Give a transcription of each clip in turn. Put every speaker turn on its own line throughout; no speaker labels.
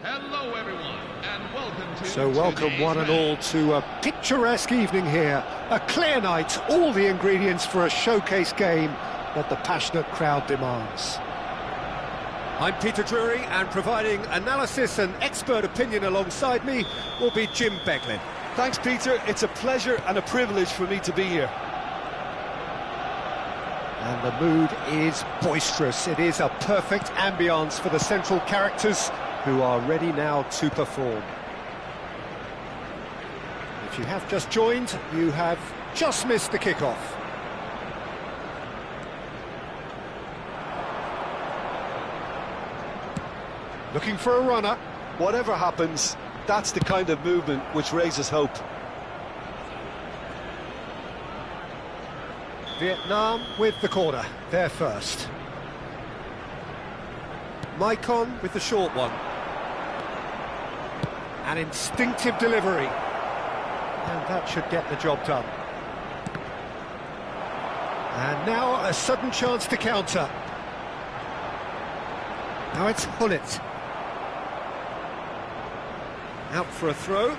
Hello everyone, and welcome to...
So welcome one and all to a picturesque evening here. A clear night, all the ingredients for a showcase game that the passionate crowd demands. I'm Peter Drury, and providing analysis and expert opinion alongside me will be Jim Beglin.
Thanks, Peter. It's a pleasure and a privilege for me to be here.
And the mood is boisterous. It is a perfect ambience for the central characters who are ready now to perform. If you have just joined, you have just missed the kickoff. Looking for a runner.
Whatever happens, that's the kind of movement which raises hope.
Vietnam with the corner, they're first. Maicon with the short one. An instinctive delivery. And that should get the job done. And now a sudden chance to counter. Now it's Hullet. Out for a throw.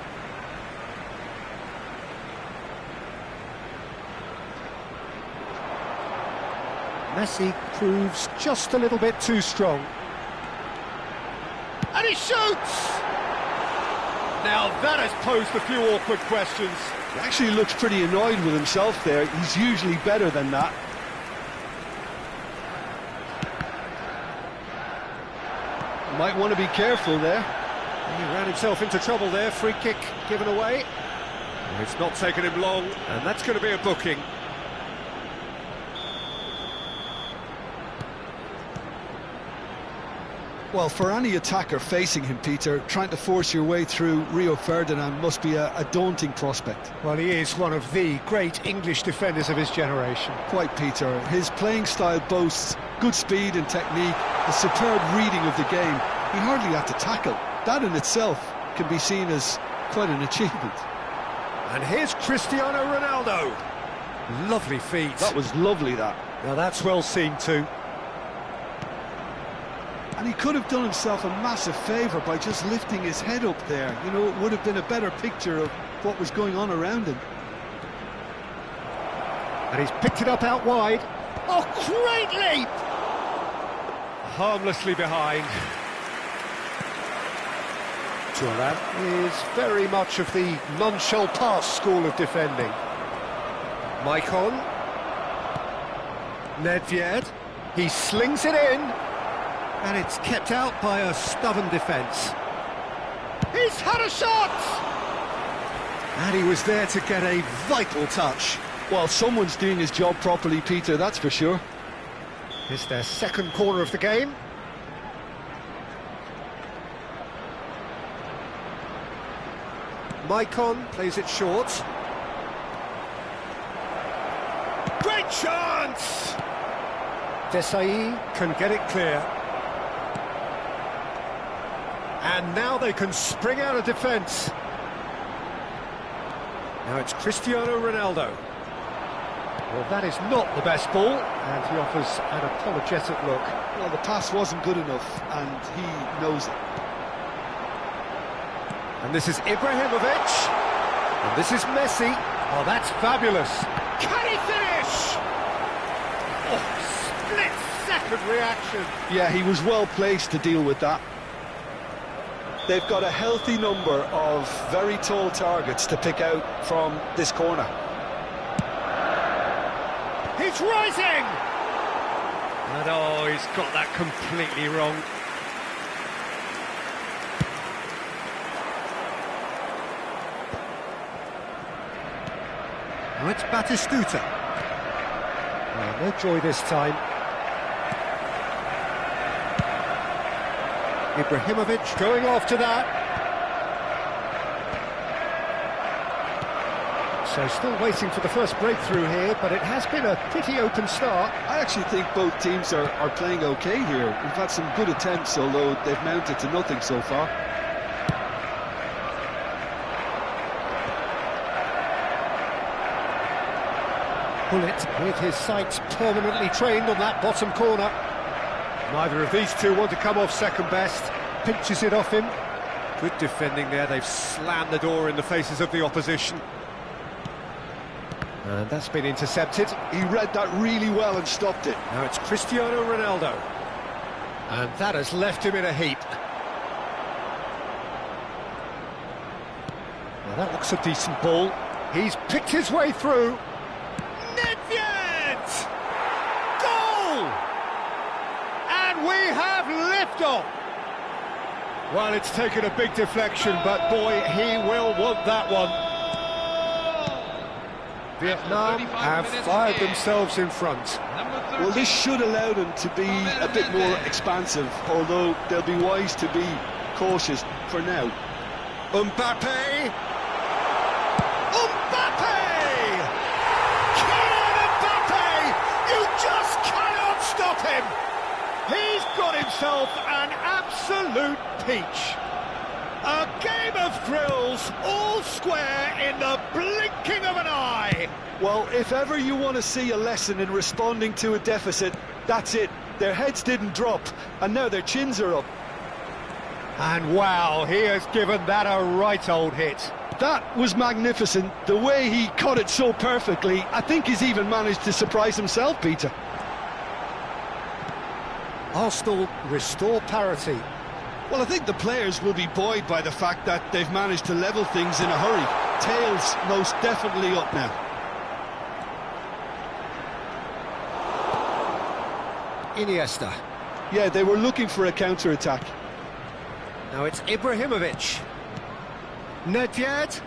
Messi proves just a little bit too strong. And he shoots! Now that has posed a few awkward questions.
He actually looks pretty annoyed with himself there. He's usually better than that. Might want to be careful there.
He ran himself into trouble there. Free kick given away. It's not taken him long, and that's going to be a booking.
Well, for any attacker facing him, Peter, trying to force your way through Rio Ferdinand must be a daunting prospect.
Well, he is one of the great English defenders of his generation.
Quite, Peter. His playing style boasts good speed and technique, a superb reading of the game. He hardly had to tackle. That in itself can be seen as quite an achievement.
And here's Cristiano Ronaldo. Lovely feet.
That was lovely, that.
Now that's well seen too.
And he could have done himself a massive favour by just lifting his head up there. You know, it would have been a better picture of what was going on around him.
And he's picked it up out wide. Oh, great leap! Harmlessly behind. Thuram is very much of the none-shall-pass school of defending. Maicon. Nedved. He slings it in. And it's kept out by a stubborn defence. He's had a shot! And he was there to get a vital touch.
Well, someone's doing his job properly, Peter, that's for sure.
It's their second corner of the game. Maicon plays it short. Great chance! Desai can get it clear. And now they can spring out of defence. Now it's Cristiano Ronaldo. Well, that is not the best ball, and he offers an apologetic look.
Well, the pass wasn't good enough, and he knows it.
And this is Ibrahimovic. And this is Messi. Oh, that's fabulous. Can he finish? Oh, split-second reaction.
Yeah, he was well placed to deal with that. They've got a healthy number of very tall targets to pick out from this corner.
He's rising! And oh, he's got that completely wrong. Now it's Batistuta. Oh, no joy this time. Ibrahimovic going after that. So still waiting for the first breakthrough here, but it has been a pretty open start.
I actually think both teams are playing okay here. We've had some good attempts, although they've mounted to nothing so far.
Hullet with his sights permanently trained on that bottom corner. Neither of these two want to come off second best. Pinches it off him. Good defending there. They've slammed the door in the faces of the opposition. And that's been intercepted.
He read that really well and stopped it.
Now it's Cristiano Ronaldo. And that has left him in a heap. Well, that looks a decent ball. He's picked his way through. Nedved! And we have liftoff! Well, it's taken a big deflection, but boy, he will want that one. Vietnam have fired themselves in front.
Well, this should allow them to be a bit more expansive, although they'll be wise to be cautious for now.
Mbappe! Mbappe! Kylian Mbappe! You just cannot stop him! He's got himself an absolute peach. A game of thrills, all square in the blinking of an eye.
Well, if ever you want to see a lesson in responding to a deficit, that's it. Their heads didn't drop, and now their chins are up.
And wow, he has given that a right old hit.
That was magnificent. The way he cut it so perfectly, I think he's even managed to surprise himself, Peter.
Arsenal restore parity.
Well, I think the players will be buoyed by the fact that they've managed to level things in a hurry. Tails most definitely up now.
Iniesta.
Yeah, they were looking for a counter-attack.
Now it's Ibrahimovic. Nedved.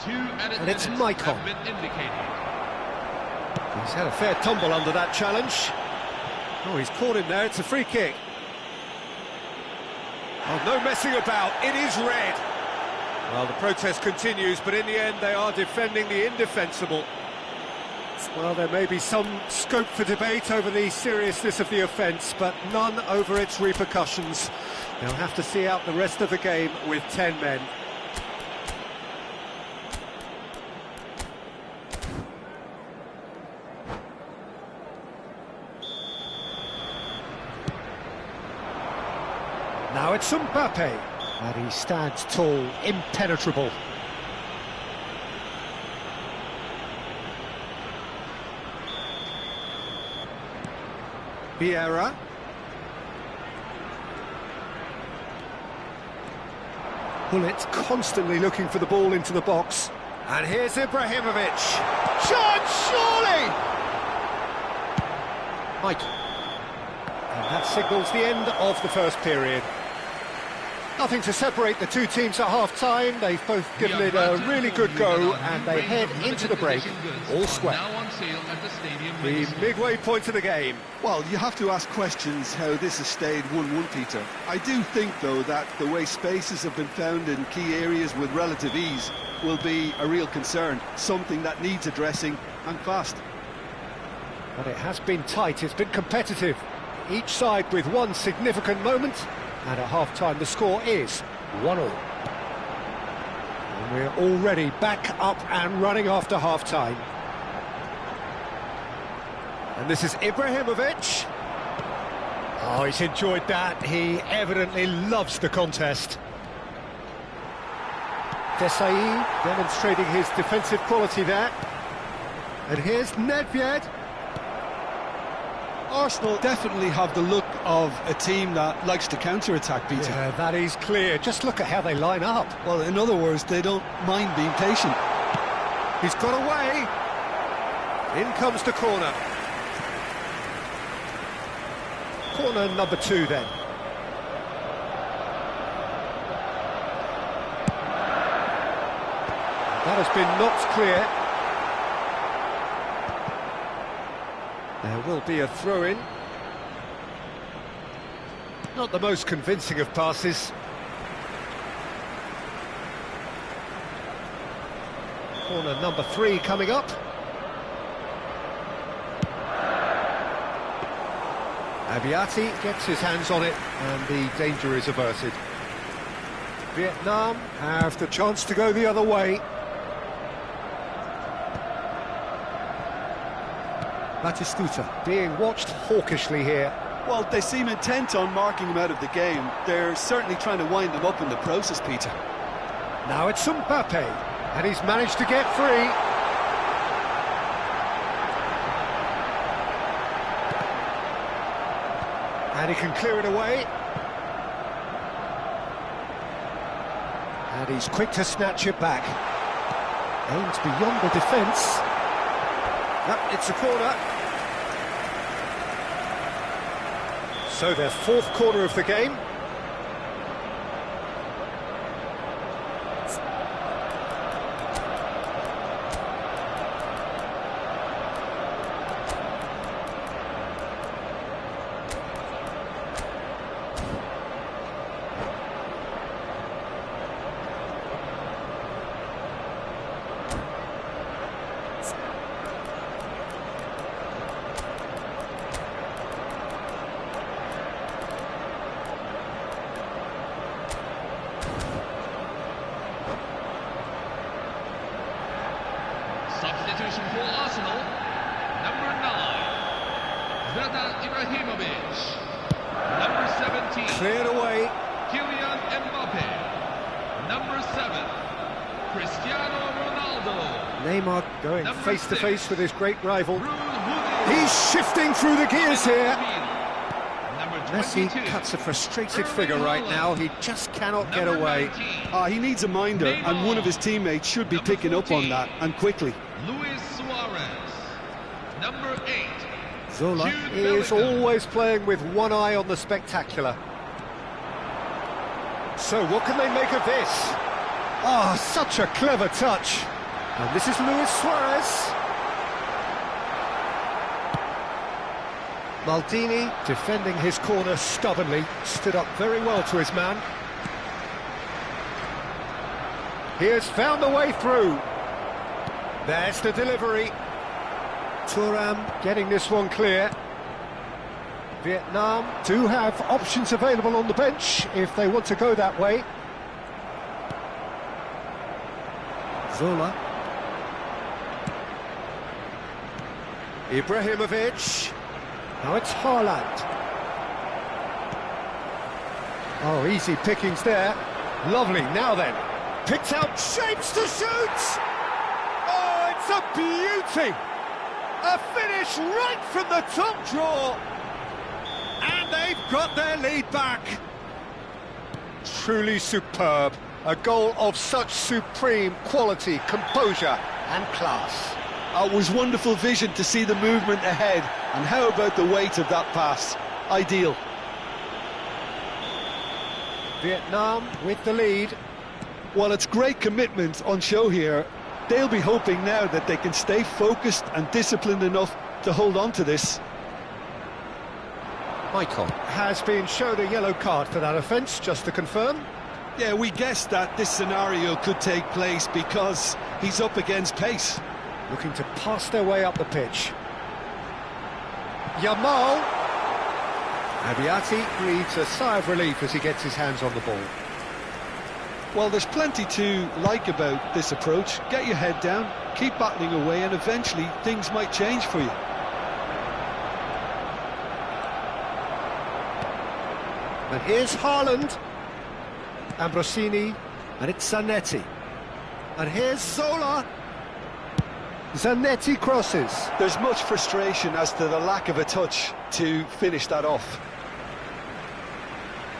And it's Maicon. He's had a fair tumble under that challenge. Oh, he's caught him there, it's a free kick. Oh, no messing about, it is red. Well, the protest continues, but in the end they are defending the indefensible. Well, there may be some scope for debate over the seriousness of the offence, but none over its repercussions. They'll have to see out the rest of the game with 10 men. Now it's Mbappe, and he stands tall, impenetrable. Vieira. Bullet constantly looking for the ball into the box. And here's Ibrahimovic. Chance, surely! Mike. And that signals the end of the first period. Nothing to separate the two teams at half-time. They've both given it a really good go, and they head into the break all square. The midway point of the game.
Well, you have to ask questions how this has stayed 1-1, Peter. I do think, though, that the way spaces have been found in key areas with relative ease will be a real concern, something that needs addressing, and fast.
But it has been tight, it's been competitive. Each side with one significant moment, and at half-time the score is 1-1. And we're already back up and running after half-time. And this is Ibrahimovic. Oh, he's enjoyed that. He evidently loves the contest. Desai demonstrating his defensive quality there. And here's Nedved.
Arsenal definitely have the look of a team that likes to counter-attack, Peter.
Yeah, that is clear. Just look at how they line up.
Well, in other words, they don't mind being patient.
He's got away. In comes the corner. Corner number 2 then. That has been knocked clear. There will be a throw-in. Not the most convincing of passes. Corner number 3 coming up. Abiati gets his hands on it, and the danger is averted. Vietnam have the chance to go the other way. Batistuta being watched hawkishly here.
Well, they seem intent on marking him out of the game. They're certainly trying to wind him up in the process, Peter.
Now it's Mbappe, and he's managed to get free. And he can clear it away. And he's quick to snatch it back. Aims beyond the defence. Yep, it's a corner. So their fourth corner of the game.
Substitution for Arsenal, number 9, Zlatan Ibrahimovic. Number 17,
Cleared away.
Kylian Mbappe. Number 7, Cristiano Ronaldo.
Neymar going
Number
face to face
6,
with his great rival.
Ruud
He's shifting through the gears here.
Number
Messi
22,
cuts a frustrated figure right now. He just cannot get
Number
away.
19,
He needs a minder, and one of his teammates should be
Number
picking up on
14,
that, and quickly.
Luis Suarez. Number 8,
Zola
Jude
is
Bellingham.
always playing with one eye on the spectacular. So what can they make of this? Ah, such a clever touch. And this is Luis Suarez. Maldini, defending his corner stubbornly, stood up very well to his man. He has found the way through. There's the delivery. Thuram getting this one clear. Vietnam do have options available on the bench if they want to go that way. Zola. Ibrahimovic. Now it's Haaland. Oh, easy pickings there. Lovely, now then. Picks out shapes to shoot! Oh, it's a beauty! A finish right from the top draw! And they've got their lead back. Truly superb. A goal of such supreme quality, composure and class.
It was wonderful vision to see the movement ahead, and how about the weight of that pass? Ideal.
Vietnam with the lead.
While it's great commitment on show here, they'll be hoping now that they can stay focused and disciplined enough to hold on to this.
Michael has been shown a yellow card for that offence, just to confirm.
Yeah, we guessed that this scenario could take place because he's up against pace.
Looking to pass their way up the pitch. Yamal. Abiati breathes a sigh of relief as he gets his hands on the ball.
Well, there's plenty to like about this approach. Get your head down, keep battling away, and eventually things might change for you.
And here's Haaland. Ambrosini. And it's Zanetti. And here's Zola. Zanetti crosses.
There's much frustration as to the lack of a touch to finish that off.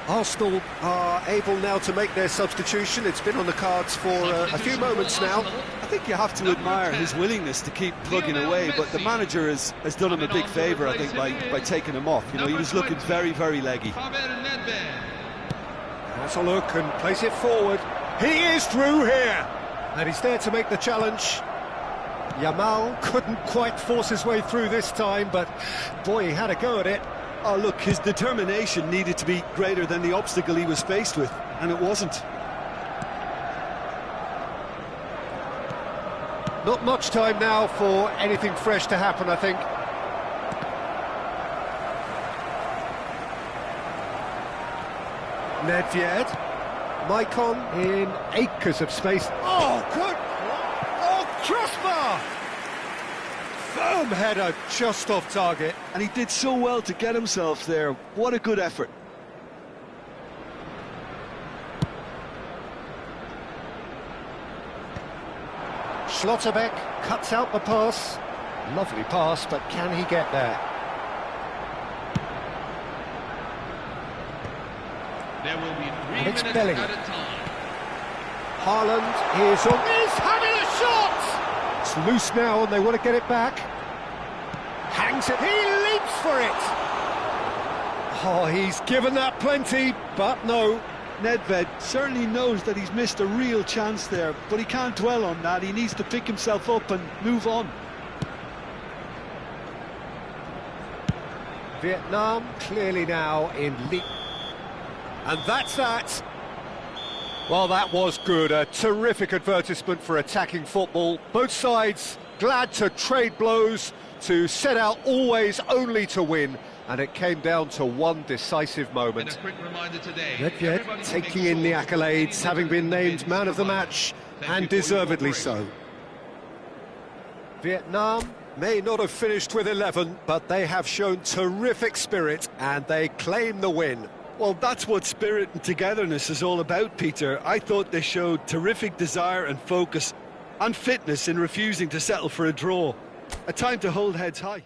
Arsenal are able now to make their substitution. It's been on the cards for a few moments now.
I think you have to admire his willingness to keep plugging away, but the manager has done him a big favour, I think, by taking him off. You know, he was looking very, very leggy.
Has a look and plays it forward. He is through here. And he's there to make the challenge. Yamal couldn't quite force his way through this time, but boy, he had a go at it.
Oh, look, his determination needed to be greater than the obstacle he was faced with, and it wasn't.
Not much time now for anything fresh to happen, I think. Nedved. Maicon in acres of space. Oh, good! Oh, crossbar! Firm header just off target.
And he did so well to get himself there. What a good effort.
Schlotterbeck cuts out the pass. Lovely pass, but can he get there?
There will be 3
And it's
minutes
Bellingham.
at a time.
Haaland is having a shot! It's loose now and they want to get it back. Hangs it, he leaps for it! Oh, he's given that plenty, but no.
Nedved certainly knows that he's missed a real chance there, but he can't dwell on that. He needs to pick himself up and move on.
Vietnam clearly now in lead. And that's that. Well, that was good. A terrific advertisement for attacking football. Both sides glad to trade blows, to set out always only to win. And it came down to one decisive moment.
And a quick reminder today,
Nedved taking in the accolades, having been named man of the match, and deservedly so. Vietnam may not have finished with 11, but they have shown terrific spirit, and they claim the win.
Well, that's what spirit and togetherness is all about, Peter. I thought they showed terrific desire and focus and fitness in refusing to settle for a draw. A time to hold heads high.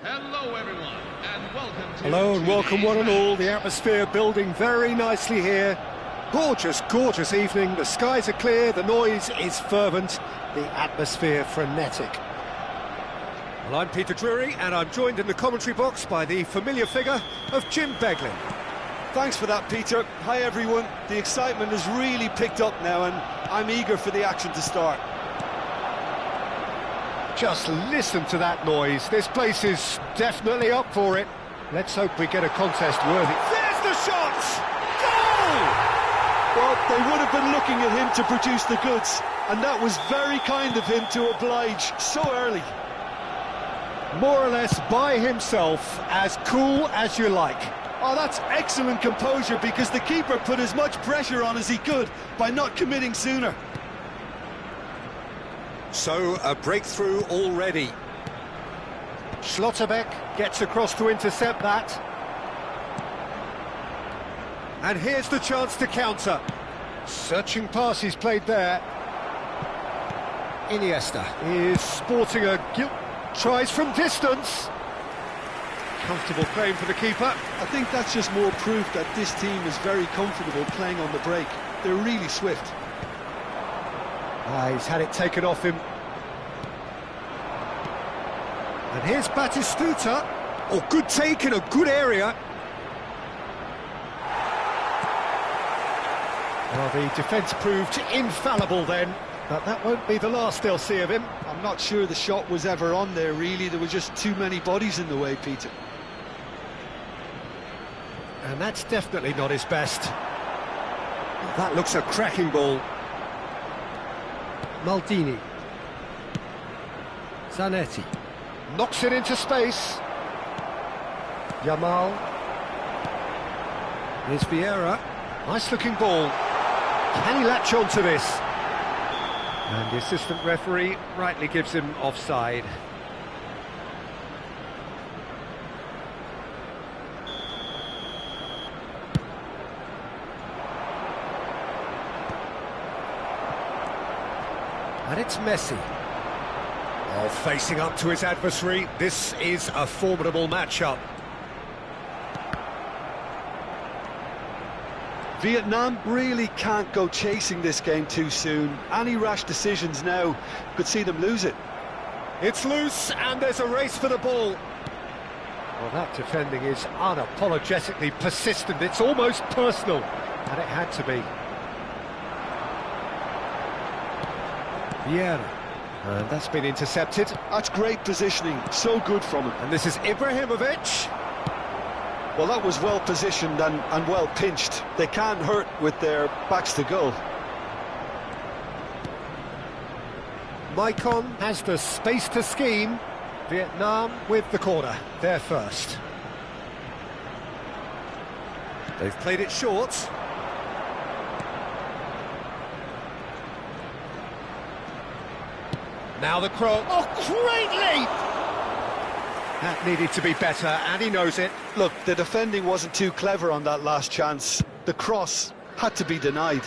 Hello everyone, and welcome to...
Hello and welcome one and all. The atmosphere building very nicely here. Gorgeous, gorgeous evening. The skies are clear, the noise is fervent, the atmosphere frenetic. Well, I'm Peter Drury, and I'm joined in the commentary box by the familiar figure of Jim Beglin.
Thanks for that, Peter. Hi everyone. The excitement has really picked up now, and I'm eager for the action to start.
Just listen to that noise. This place is definitely up for it. Let's hope we get a contest worthy. There's the shot! Goal!
Well, they would have been looking at him to produce the goods, and that was very kind of him to oblige so early.
More or less by himself, as cool as you like.
Oh, that's excellent composure, because the keeper put as much pressure on as he could by not committing sooner.
So, a breakthrough already. Schlotterbeck gets across to intercept that. And here's the chance to counter. Searching pass he's played there. Iniesta is sporting a gilt. Tries from distance. Comfortable claim for the keeper.
I think that's just more proof that this team is very comfortable playing on the break. They're really swift.
He's had it taken off him. And here's Batistuta. Oh, good take in a good area. Well, the defence proved infallible then, but that won't be the last they'll see of him.
I'm not sure the shot was ever on there, really. There were just too many bodies in the way, Peter.
And that's definitely not his best. Well, that looks a cracking ball. Maldini. Zanetti. Knocks it into space. Yamal. Here's Vieira. Nice looking ball. Can he latch on to this? And the assistant referee rightly gives him offside. And it's Messi. Oh, facing up to his adversary. This is a formidable matchup.
Vietnam really can't go chasing this game too soon. Any rash decisions now could see them lose it.
It's loose and there's a race for the ball. Well, that defending is unapologetically persistent. It's almost personal. And it had to be. Vieira. And that's been intercepted.
That's great positioning. So good from him.
And this is Ibrahimovic.
Well, that was well positioned and well pinched. They can't hurt with their backs to goal.
Maicon has the space to scheme. Vietnam with the corner. They're first. They've played it short. Now the cross. Oh, great leap! That needed to be better, and he knows it.
Look, the defending wasn't too clever on that last chance. The cross had to be denied.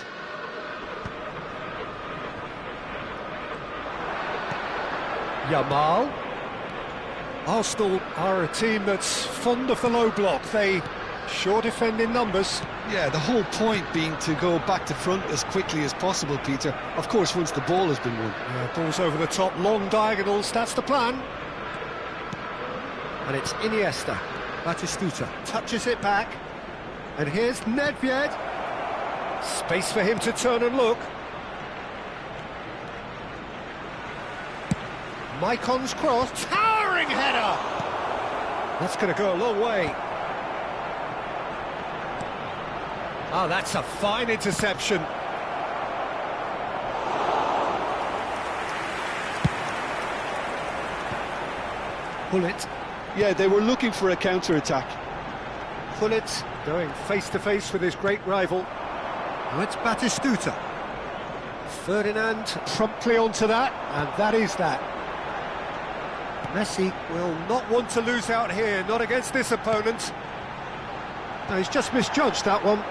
Yamal. Arsenal are a team that's fond of the low block. They sure defend in numbers.
Yeah, the whole point being to go back to front as quickly as possible, Peter. Of course, once the ball has been won.
Yeah, ball's over the top, long diagonals, that's the plan. And it's Iniesta. Batistuta touches it back. And here's Nedved. Space for him to turn and look. Maicon's cross. Towering header! That's going to go a long way. Oh, that's a fine interception. Gullit.
Yeah, they were looking for a counter-attack.
Gullit going face-to-face with his great rival. Now it's Batistuta. Ferdinand promptly onto that, and that is that. Messi will not want to lose out here, not against this opponent. No, he's just misjudged that one.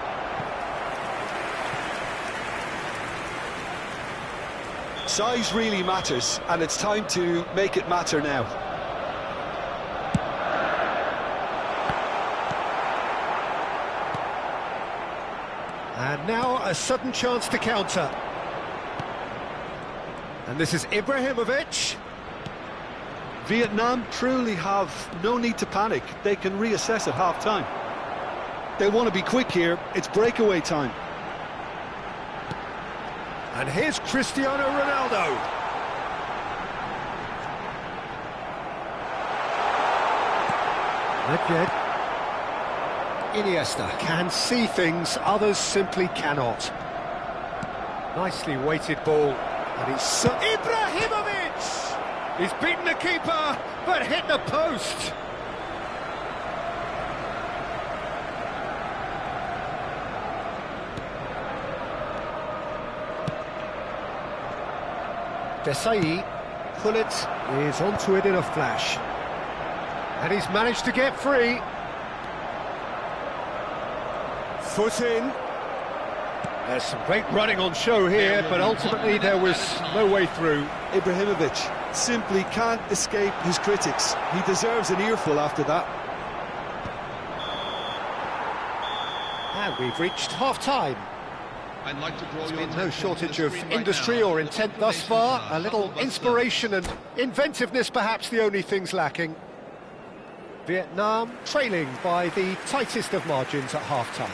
Size really matters, and it's time to make it matter now.
And now a sudden chance to counter. And this is Ibrahimovic.
Vietnam truly have no need to panic. They can reassess at half-time. They want to be quick here. It's breakaway time.
And here's Cristiano Ronaldo. Nedved. Iniesta can see things others simply cannot. Nicely weighted ball. And he's... Ibrahimovic! He's beaten the keeper, but hit the post. Desai. Gullit is onto it in a flash. And he's managed to get free. Foot in. There's some great running on show here, but ultimately there was no way through.
Ibrahimovic simply can't escape his critics. He deserves an earful after that.
And we've reached half-time.
I'd like to draw
There's
your
been no
attention
shortage
to the
of
screen right
industry
now.
or intent thus far. A little inspiration and inventiveness perhaps the only things lacking. Vietnam trailing by the tightest of margins at half-time.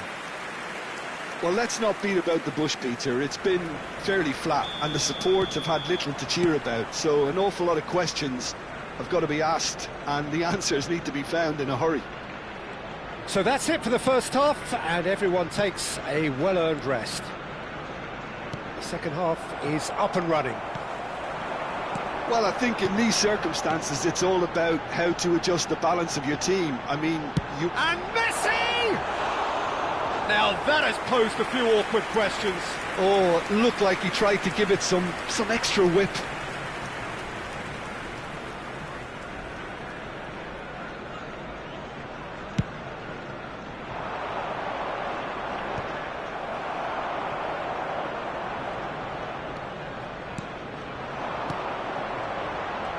Well, let's not beat about the bush, Peter. It's been fairly flat, and the support have had little to cheer about. So an awful lot of questions have got to be asked, and the answers need to be found in a hurry.
So that's it for the first half, and everyone takes a well-earned rest. The second half is up and running.
Well, I think in these circumstances, it's all about how to adjust the balance of your team. I mean, you...
And Messi! Now that has posed a few awkward questions.
Oh, it looked like he tried to give it some extra whip.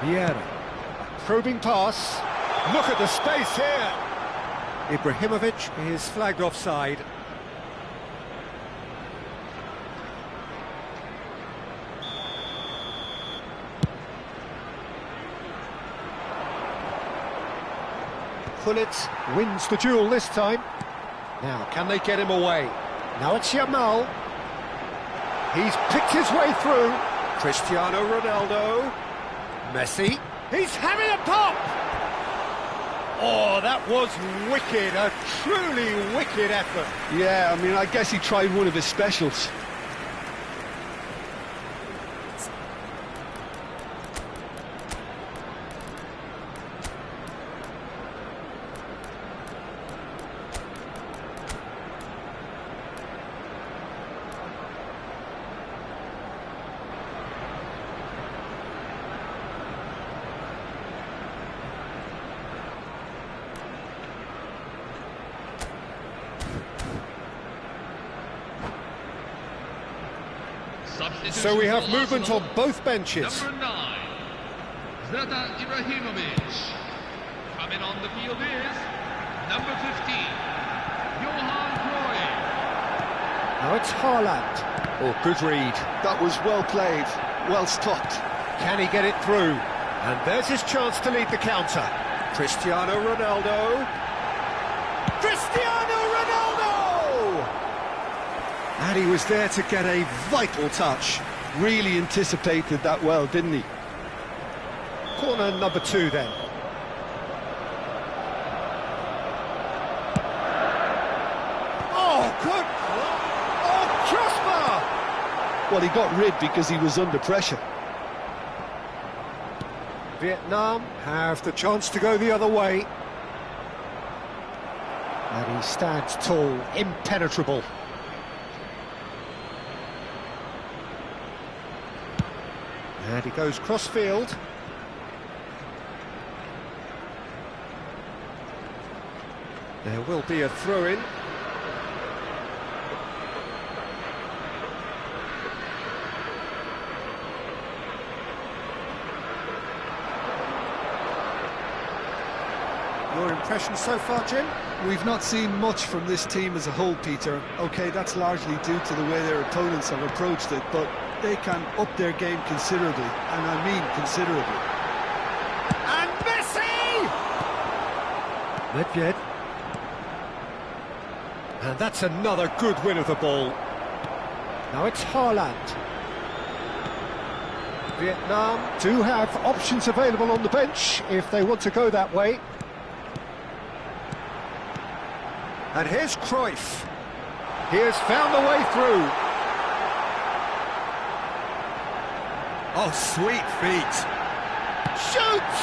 Vieira, probing pass. Look at the space here. Ibrahimovic is flagged offside. Gullit wins the duel this time. Now, can they get him away? Now it's Yamal. He's picked his way through. Cristiano Ronaldo. Messi, he's having a pop! Oh, that was wicked, a truly wicked effort.
Yeah, I mean, I guess he tried one of his specials.
So we have movement on both benches.
Number 9, Zlatan Ibrahimovic. Coming on the field is number 15, Johan Cruyff.
Now it's Haaland. Oh, good read.
That was well played, well stopped.
Can he get it through? And there's his chance to lead the counter. Cristiano Ronaldo. Cristiano Ronaldo! And he was there to get a vital touch.
Really anticipated that well, didn't he?
Corner number 2 then. Oh, good! Oh, crossbar!
Well, he got rid because he was under pressure.
Vietnam have the chance to go the other way. And he stands tall, impenetrable. And he goes cross-field. There will be a throw-in. Your impression so far, Jim?
We've not seen much from this team as a whole, Peter. OK, that's largely due to the way their opponents have approached it, but they can up their game considerably, and I mean considerably.
And Messi! Nedved. And that's another good win of the ball. Now it's Haaland. Vietnam do have options available on the bench if they want to go that way. And here's Cruyff. He has found the way through. Oh, sweet feet. Shoots!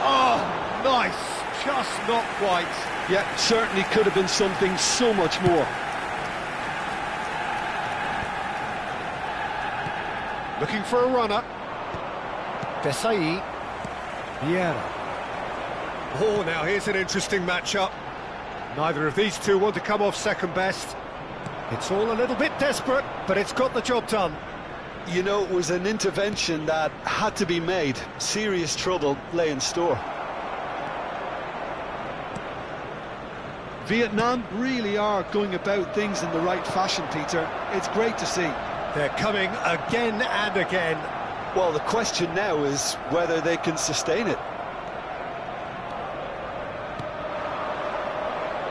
Oh, nice. Just not quite.
Yeah, certainly could have been something so much more.
Looking for a runner. Desai. Vieira. Oh, now here's an interesting matchup. Neither of these two want to come off second best. It's all a little bit desperate, but it's got the job done.
You know, it was an intervention that had to be made. Serious trouble lay in store. Vietnam really are going about things in the right fashion, Peter. It's great to see.
They're coming again and again.
Well, the question now is whether they can sustain it.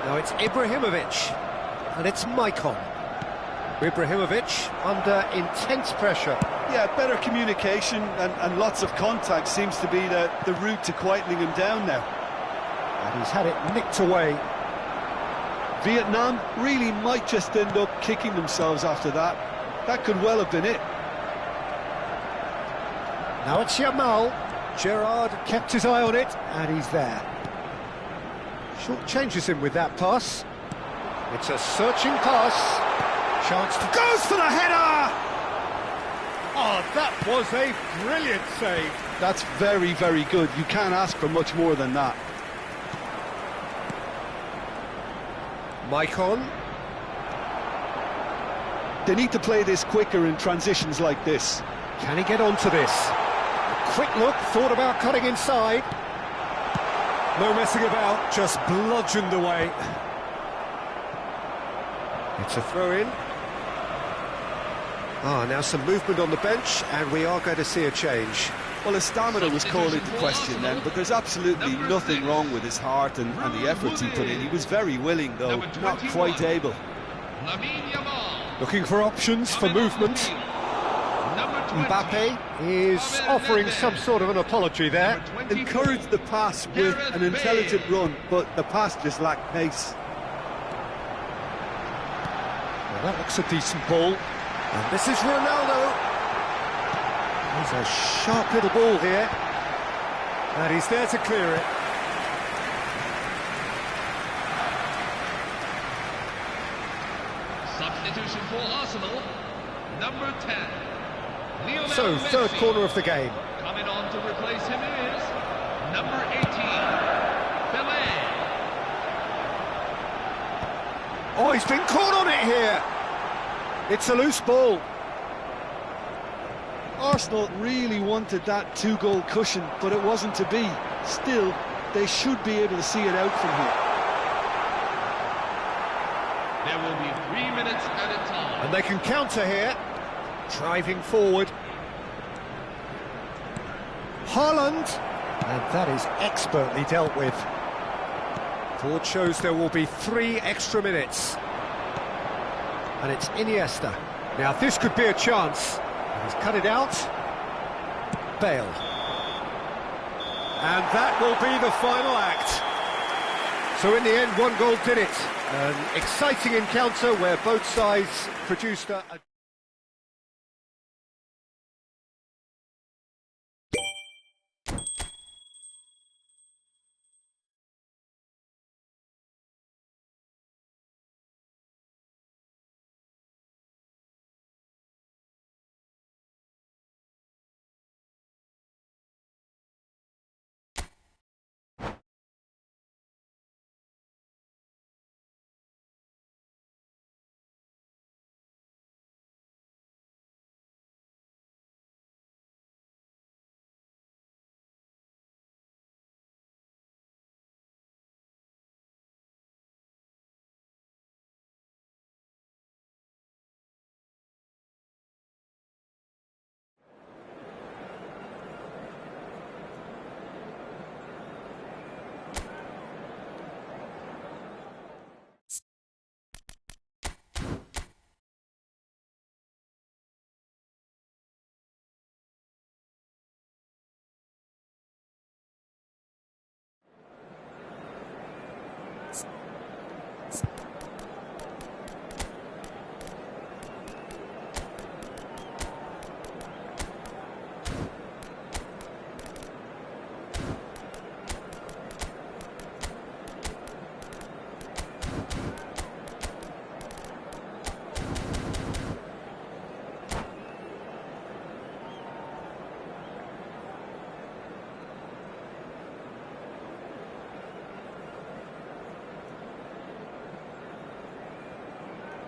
Now it's Ibrahimovic, and it's Maicon. Ibrahimovic under intense pressure.
Yeah, better communication and lots of contact seems to be the route to quietening him down now.
And he's had it nicked away.
Vietnam really might just end up kicking themselves after that. That could well have been it.
Now it's Yamal. Gerrard kept his eye on it, and he's there. Short changes him with that pass. It's a searching pass. Chance to... Goes for the header! Oh, that was a brilliant save.
That's very, very good. You can't ask for much more than that.
Maicon.
They need to play this quicker in transitions like this.
Can he get onto this? A quick look, thought about cutting inside. No messing about, just bludgeoned away. It's a throw-in. Now some movement on the bench, and we are going to see a change.
Well, his stamina was called into question then, but there's absolutely nothing wrong with his heart and the efforts he put in. He was very willing, though, not quite able.
Looking for options for movement. Mbappe is offering some sort of an apology there.
Encouraged the pass with an intelligent run, but the pass just lacked pace.
Well, that looks a decent ball. And this is Ronaldo. He's a sharp little ball here. And he's there to clear it.
Substitution for Arsenal, number 10. Lionel
So, third
Messi.
corner of the game.
Coming on to replace him is number 18, Pelé.
Oh, he's been caught on it here. It's a loose ball.
Arsenal really wanted that two-goal cushion, but it wasn't to be. Still, they should be able to see it out from here.
There will be 3 minutes at a time.
And they can counter here. Driving forward. Haaland. And that is expertly dealt with. Board shows there will be 3 extra minutes. And it's Iniesta. Now this could be a chance. He's cut it out. Bale. And that will be the final act. So in the end, 1 goal did it. An exciting encounter where both sides produced a...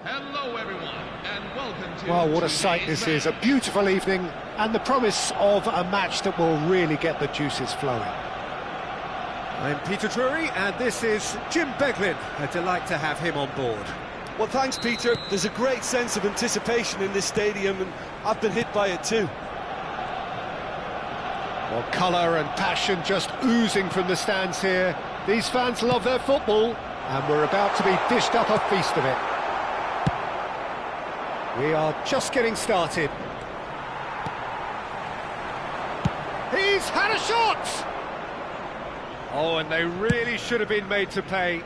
Hello everyone, and welcome to...
Well, what a sight this is. A beautiful evening, and the promise of a match that will really get the juices flowing. I'm Peter Drury, and this is Jim Beglin. A delight to have him on board.
Well, thanks, Peter. There's a great sense of anticipation in this stadium, and I've been hit by it too.
Well, colour and passion just oozing from the stands here. These fans love their football, and we're about to be dished up a feast of it. We are just getting started. He's had a shot! Oh, and they really should have been made to pay.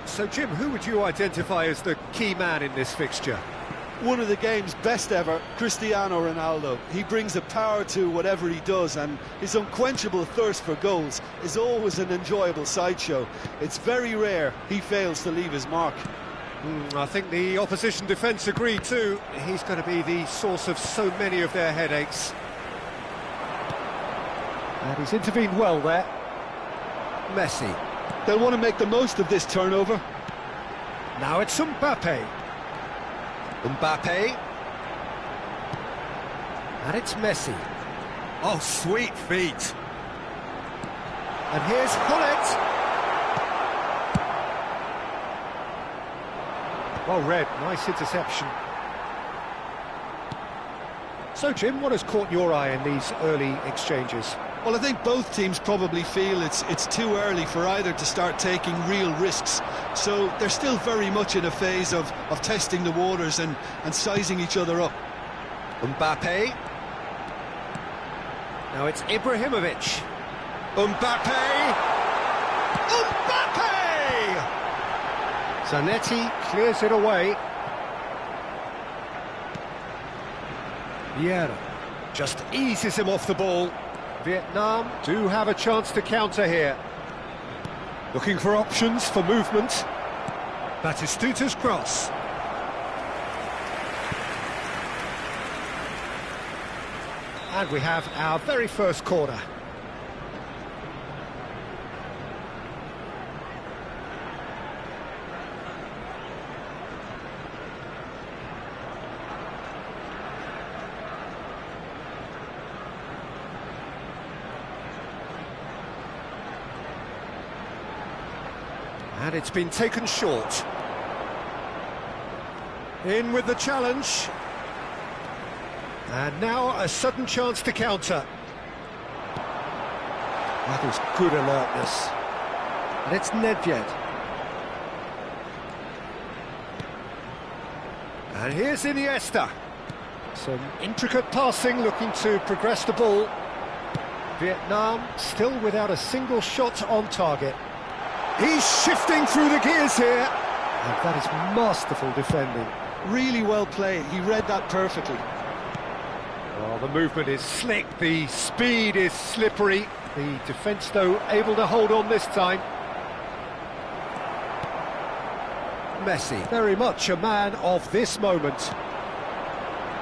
So, Jim, who would you identify as the key man in this fixture?
One of the game's best ever, Cristiano Ronaldo. He brings a power to whatever he does, and his unquenchable thirst for goals is always an enjoyable sideshow. It's very rare he fails to leave his mark.
I think the opposition defence agree too. He's going to be the source of so many of their headaches. And he's intervened well there. Messi.
They'll want to make the most of this turnover.
Now it's Mbappe. Mbappe. And it's Messi. Oh, sweet feet. And here's Hullet. Well read, nice interception. So, Jim, what has caught your eye in these early exchanges?
Well, I think both teams probably feel it's too early for either to start taking real risks. So they're still very much in a phase of testing the waters and sizing each other up.
Mbappe. Now it's Ibrahimovic. Mbappe. Mbappe! Zanetti clears it away. Vieira just eases him off the ball. Vietnam do have a chance to counter here. Looking for options for movement. Batistuta's cross. And we have our very first corner. And it's been taken short. In with the challenge. And now a sudden chance to counter. That is good alertness. And it's Nedved. And here's Iniesta. Some intricate passing, looking to progress the ball. Vietnam still without a single shot on target. He's shifting through the gears here. And that is masterful defending.
Really well played, he read that perfectly.
Well, the movement is slick, the speed is slippery. The defence, though, able to hold on this time. Messi, very much a man of this moment.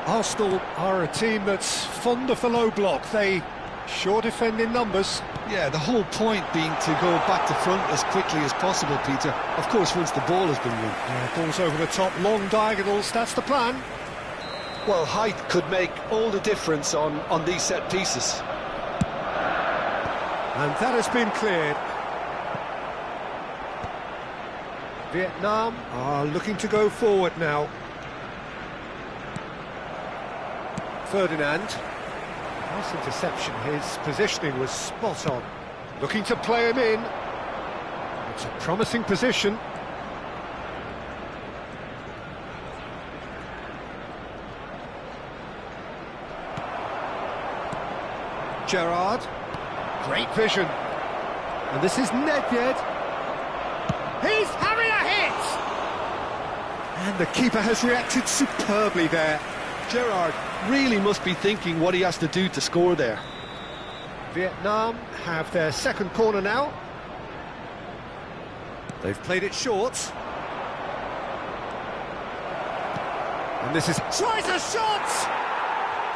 Arsenal are a team that's fond of the low block. They sure defend in numbers.
Yeah, the whole point being to go back to front as quickly as possible, Peter. Of course, once the ball has been won.
Yeah, balls over the top, long diagonals, that's the plan.
Well, height could make all the difference on these set pieces.
And that has been cleared. Vietnam are looking to go forward now. Ferdinand. Nice interception, his positioning was spot on. Looking to play him in. It's a promising position. Gerrard. Great vision. And this is Nedved. He's having a hit! And the keeper has reacted superbly there.
Gerrard really must be thinking what he has to do to score there.
Vietnam have their second corner now. They've played it short. And this is... tries a shot!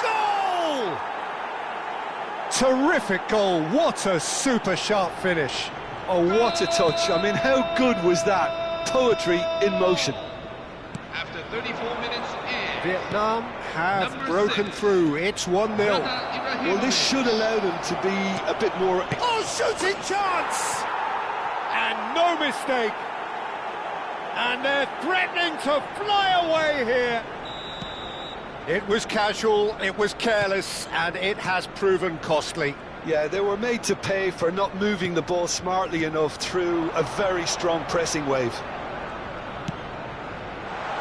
Goal! Terrific goal, what a super sharp finish.
Oh, what a touch. I mean, how good was that? Poetry in motion.
After 34 minutes in,
Vietnam have
Number
broken
6.
through, it's 1-0.
Well, this should allow them to be a bit more...
Oh, shooting chance! And no mistake. And they're threatening to fly away here. It was casual, it was careless, and it has proven costly.
Yeah, they were made to pay for not moving the ball smartly enough through a very strong pressing wave.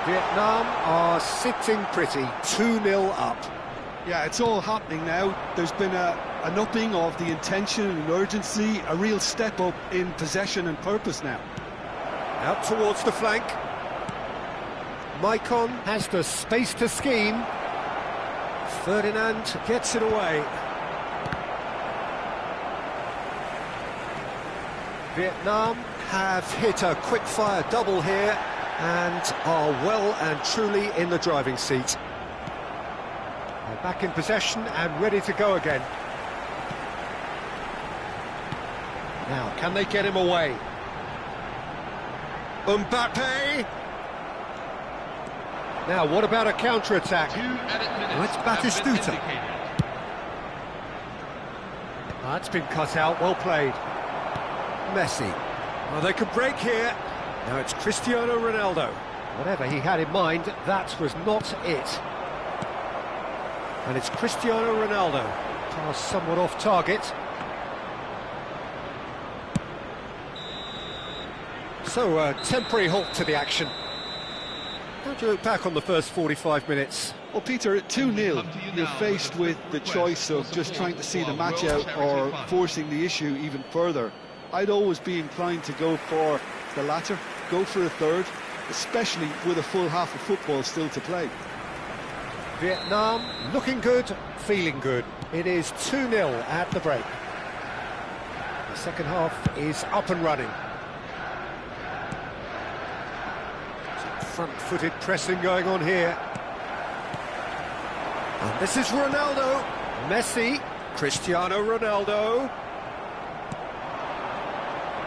Vietnam are sitting pretty, 2-0 up.
Yeah, it's all happening now. There's been an upping of the intention and urgency, a real step up in possession and purpose now.
Out towards the flank. Maicon has the space to scheme. Ferdinand gets it away. Vietnam have hit a quick-fire double here and are well and truly in the driving seat. They're back in possession and ready to go again. Now, can they get him away? Mbappe! Now, what about a counter-attack?
2 added minutes
Well, it's
have been
Batistuta.
indicated.
That's been cut out, well played. Messi. Well, they could break here. Now it's Cristiano Ronaldo. Whatever he had in mind, that was not it. And it's Cristiano Ronaldo. Pass somewhat off target. So, a temporary halt to the action. How do you look back on the first 45 minutes?
Well, Peter, at 2-0, you're faced with the choice of just trying to see the match out or forcing the issue even further. I'd always be inclined to go for the latter, go for a third, especially with a full half of football still to play.
Vietnam looking good, feeling good. It is 2-0 at the break. The second half is up and running. Some front-footed pressing going on here. And this is Ronaldo. Messi. Cristiano Ronaldo.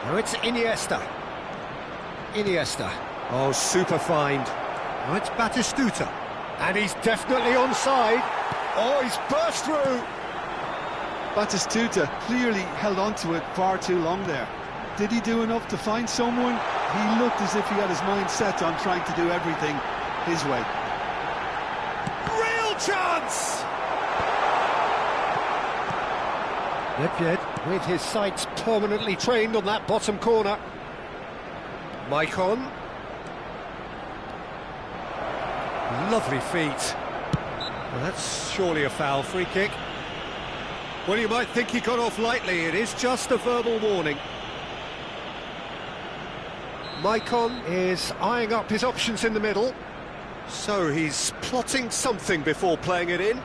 Now it's Iniesta. Iniesta. Oh, super find. Now it's Batistuta. And he's definitely onside. Oh, he's burst through.
Batistuta clearly held on to it far too long there. Did he do enough to find someone? He looked as if he had his mind set on trying to do everything his way.
Real chance! Nedved with his sights permanently trained on that bottom corner. Maicon. Lovely feet. Well, that's surely a foul, free kick. Well, you might think he got off lightly. It is just a verbal warning. Maicon is eyeing up his options in the middle. So he's plotting something before playing it in.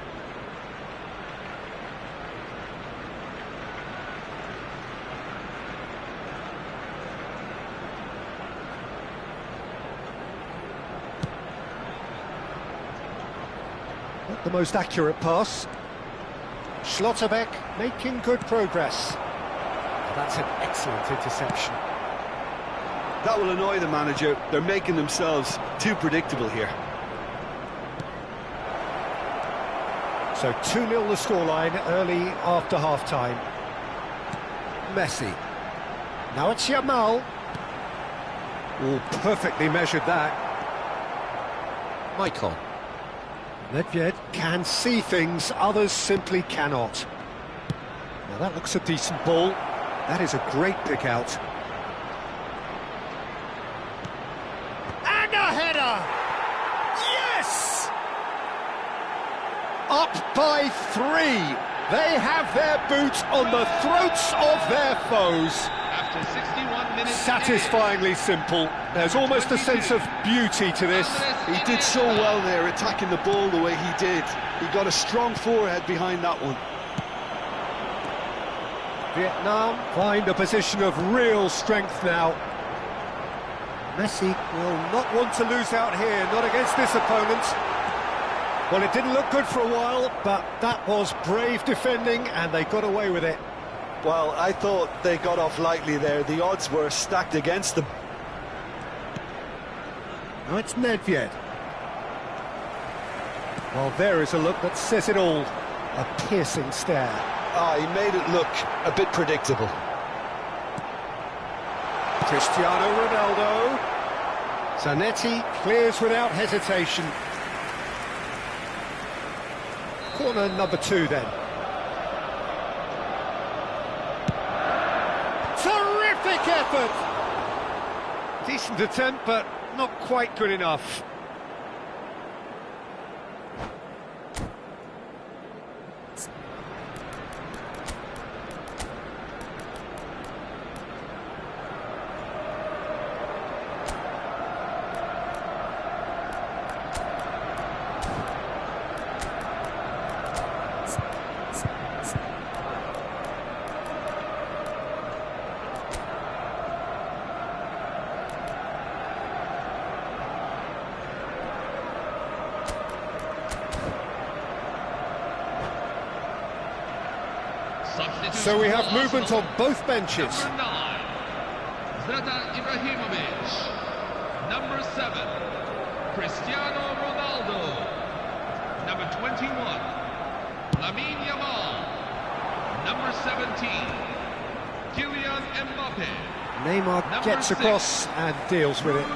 Not the most accurate pass. Schlotterbeck making good progress. That's an excellent interception.
That will annoy the manager. They're making themselves too predictable here.
So 2-0 the scoreline early after half-time. Messi. Now it's Yamal. Oh, perfectly measured that. Maicon. Nedved can see things others simply cannot. Now that looks a decent ball. That is a great pick out. And a header! Yes! Up by 3. They have their boot on the throats of their foes.
After 61 minutes...
Satisfyingly simple. There's almost a sense of beauty to this.
He did so well there, attacking the ball the way he did. He got a strong forehead behind that one.
Vietnam find a position of real strength now. Messi will not want to lose out here, not against this opponent. Well, it didn't look good for a while, but that was brave defending, and they got away with it.
Well, I thought they got off lightly there. The odds were stacked against them.
Now it's Nedved. Well, there is a look that says it all. A piercing stare.
Ah, he made it look a bit predictable.
Cristiano Ronaldo. Zanetti clears without hesitation. Corner number 2 then. Terrific effort! Decent attempt, but not quite good enough. So we have movement on both benches.
Number 9, Zlatan Ibrahimovic. Number 7, Cristiano Ronaldo. Number 21, Lamine Yamal. Number 17, Kylian Mbappe.
Neymar gets across and deals with it.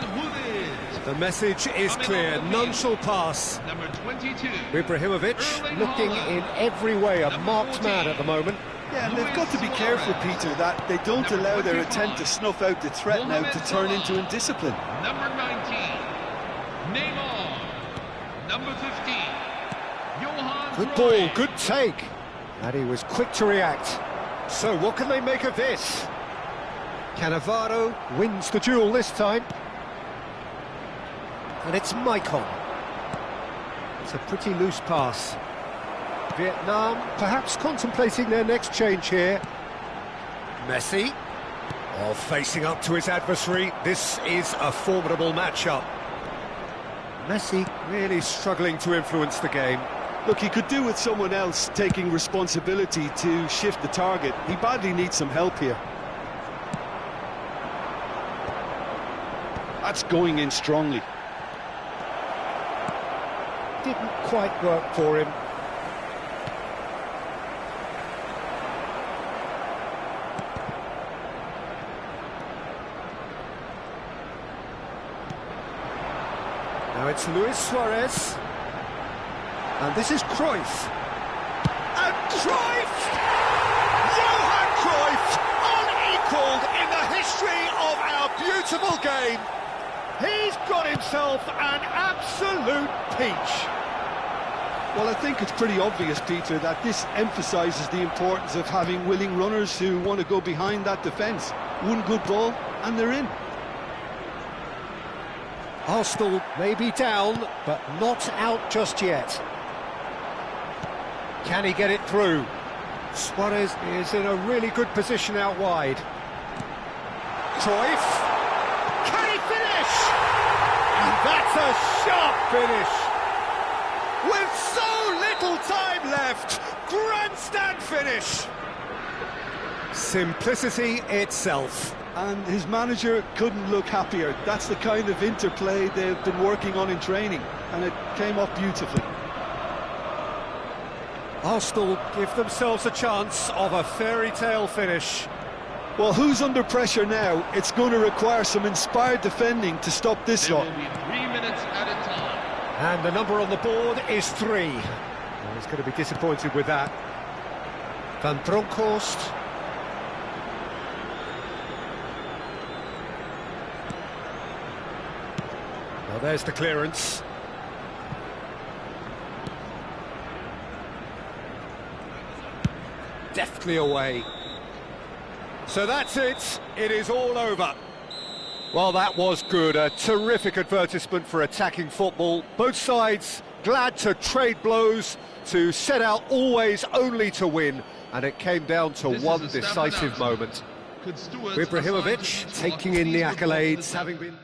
The message is clear, none shall pass.
Number 22,
Ibrahimovic looking in every way a marked man at the moment.
Yeah, and they've got to be careful, Peter, that they don't allow their attempt to snuff out the threat now to turn into indiscipline.
Number 19, Neymar. Number 15, Johan
Good
Cruyff.
ball, good take. And he was quick to react. So what can they make of this? Cannavaro wins the duel this time. And it's Maicon. It's a pretty loose pass. Vietnam perhaps contemplating their next change here. Messi. Oh, facing up to his adversary. This is a formidable matchup. Messi really struggling to influence the game.
Look, he could do with someone else taking responsibility to shift the target. He badly needs some help here. That's going in strongly.
Didn't quite work for him. Now it's Luis Suarez. And this is Cruyff. And Cruyff! Johan Cruyff, unequalled in the history of our beautiful game. He's got himself an absolute peach.
Well, I think it's pretty obvious, Peter, that this emphasises the importance of having willing runners who want to go behind that defence. One good ball, and they're in.
Arsenal may be down, but not out just yet. Can he get it through? Suarez is in a really good position out wide. Cruyff. Can he finish? And that's a sharp finish. With so little time left, grandstand finish. Simplicity itself.
And his manager couldn't look happier. That's the kind of interplay they've been working on in training, and it came off beautifully.
Arsenal give themselves a chance of a fairy tale finish.
Well, who's under pressure now? It's going to require some inspired defending to stop this
There
shot.
will be 3 minutes at a time.
And the number on the board is 3. Well, he's going to be disappointed with that. Van Bronckhorst. Well, there's the clearance. Deftly away. So that's it. It is all over. Well, that was good. A terrific advertisement for attacking football. Both sides glad to trade blows, to set out always only to win. And it came down to one decisive moment. Ibrahimovic taking in the accolades, having been...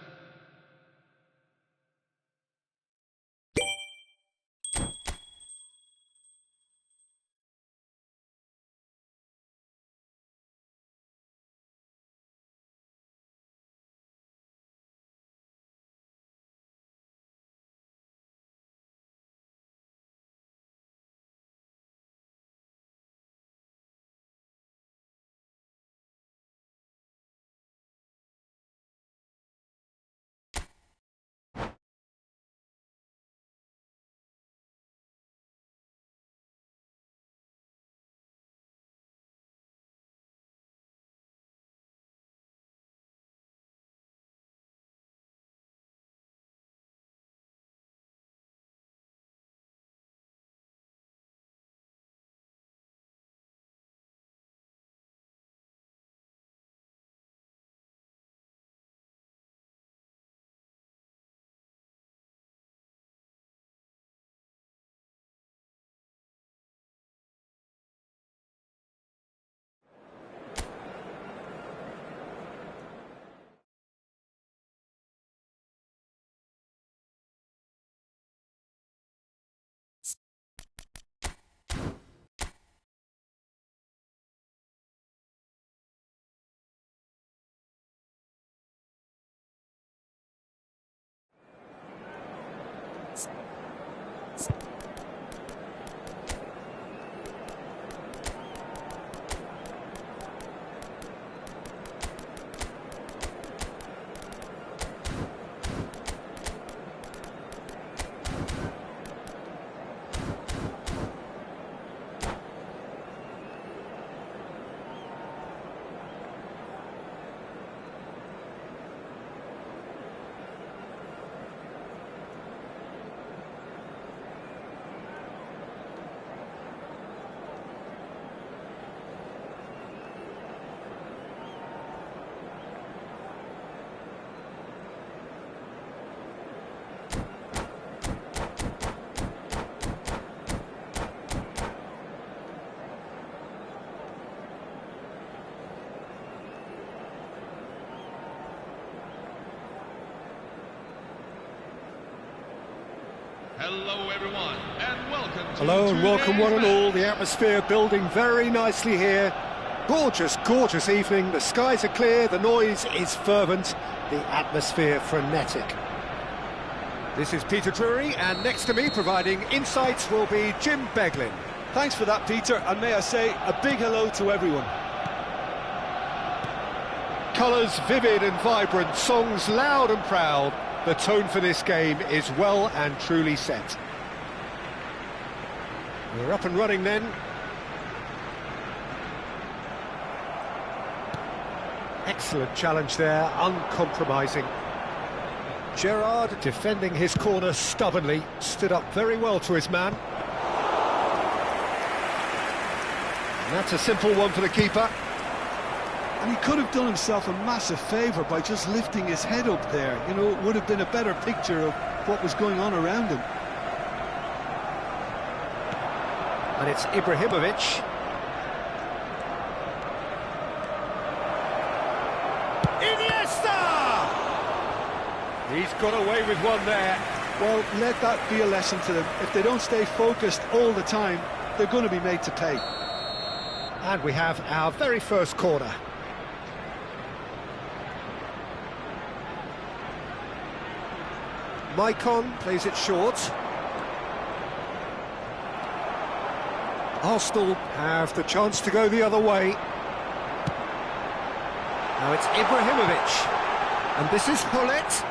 Hello, everyone, and welcome to
Hello and welcome one and
today's
all. The atmosphere building very nicely here. Gorgeous, gorgeous evening. The skies are clear, the noise is fervent, the atmosphere frenetic. This is Peter Drury, and next to me providing insights will be Jim Beglin.
Thanks for that, Peter, and may I say a big hello to everyone.
Colours vivid and vibrant, songs loud and proud. The tone for this game is well and truly set. We're up and running then. Excellent challenge there, uncompromising. Gerrard defending his corner stubbornly, stood up very well to his man. And that's a simple one for the keeper.
And he could have done himself a massive favour by just lifting his head up there. You know, it would have been a better picture of what was going on around him.
And it's Ibrahimovic. Iniesta! He's got away with one there.
Well, let that be a lesson to them. If they don't stay focused all the time, they're going to be made to pay.
And we have our very first corner. Maicon plays it short. Arsenal have the chance to go the other way. Now it's Ibrahimovic. And this is Hullet.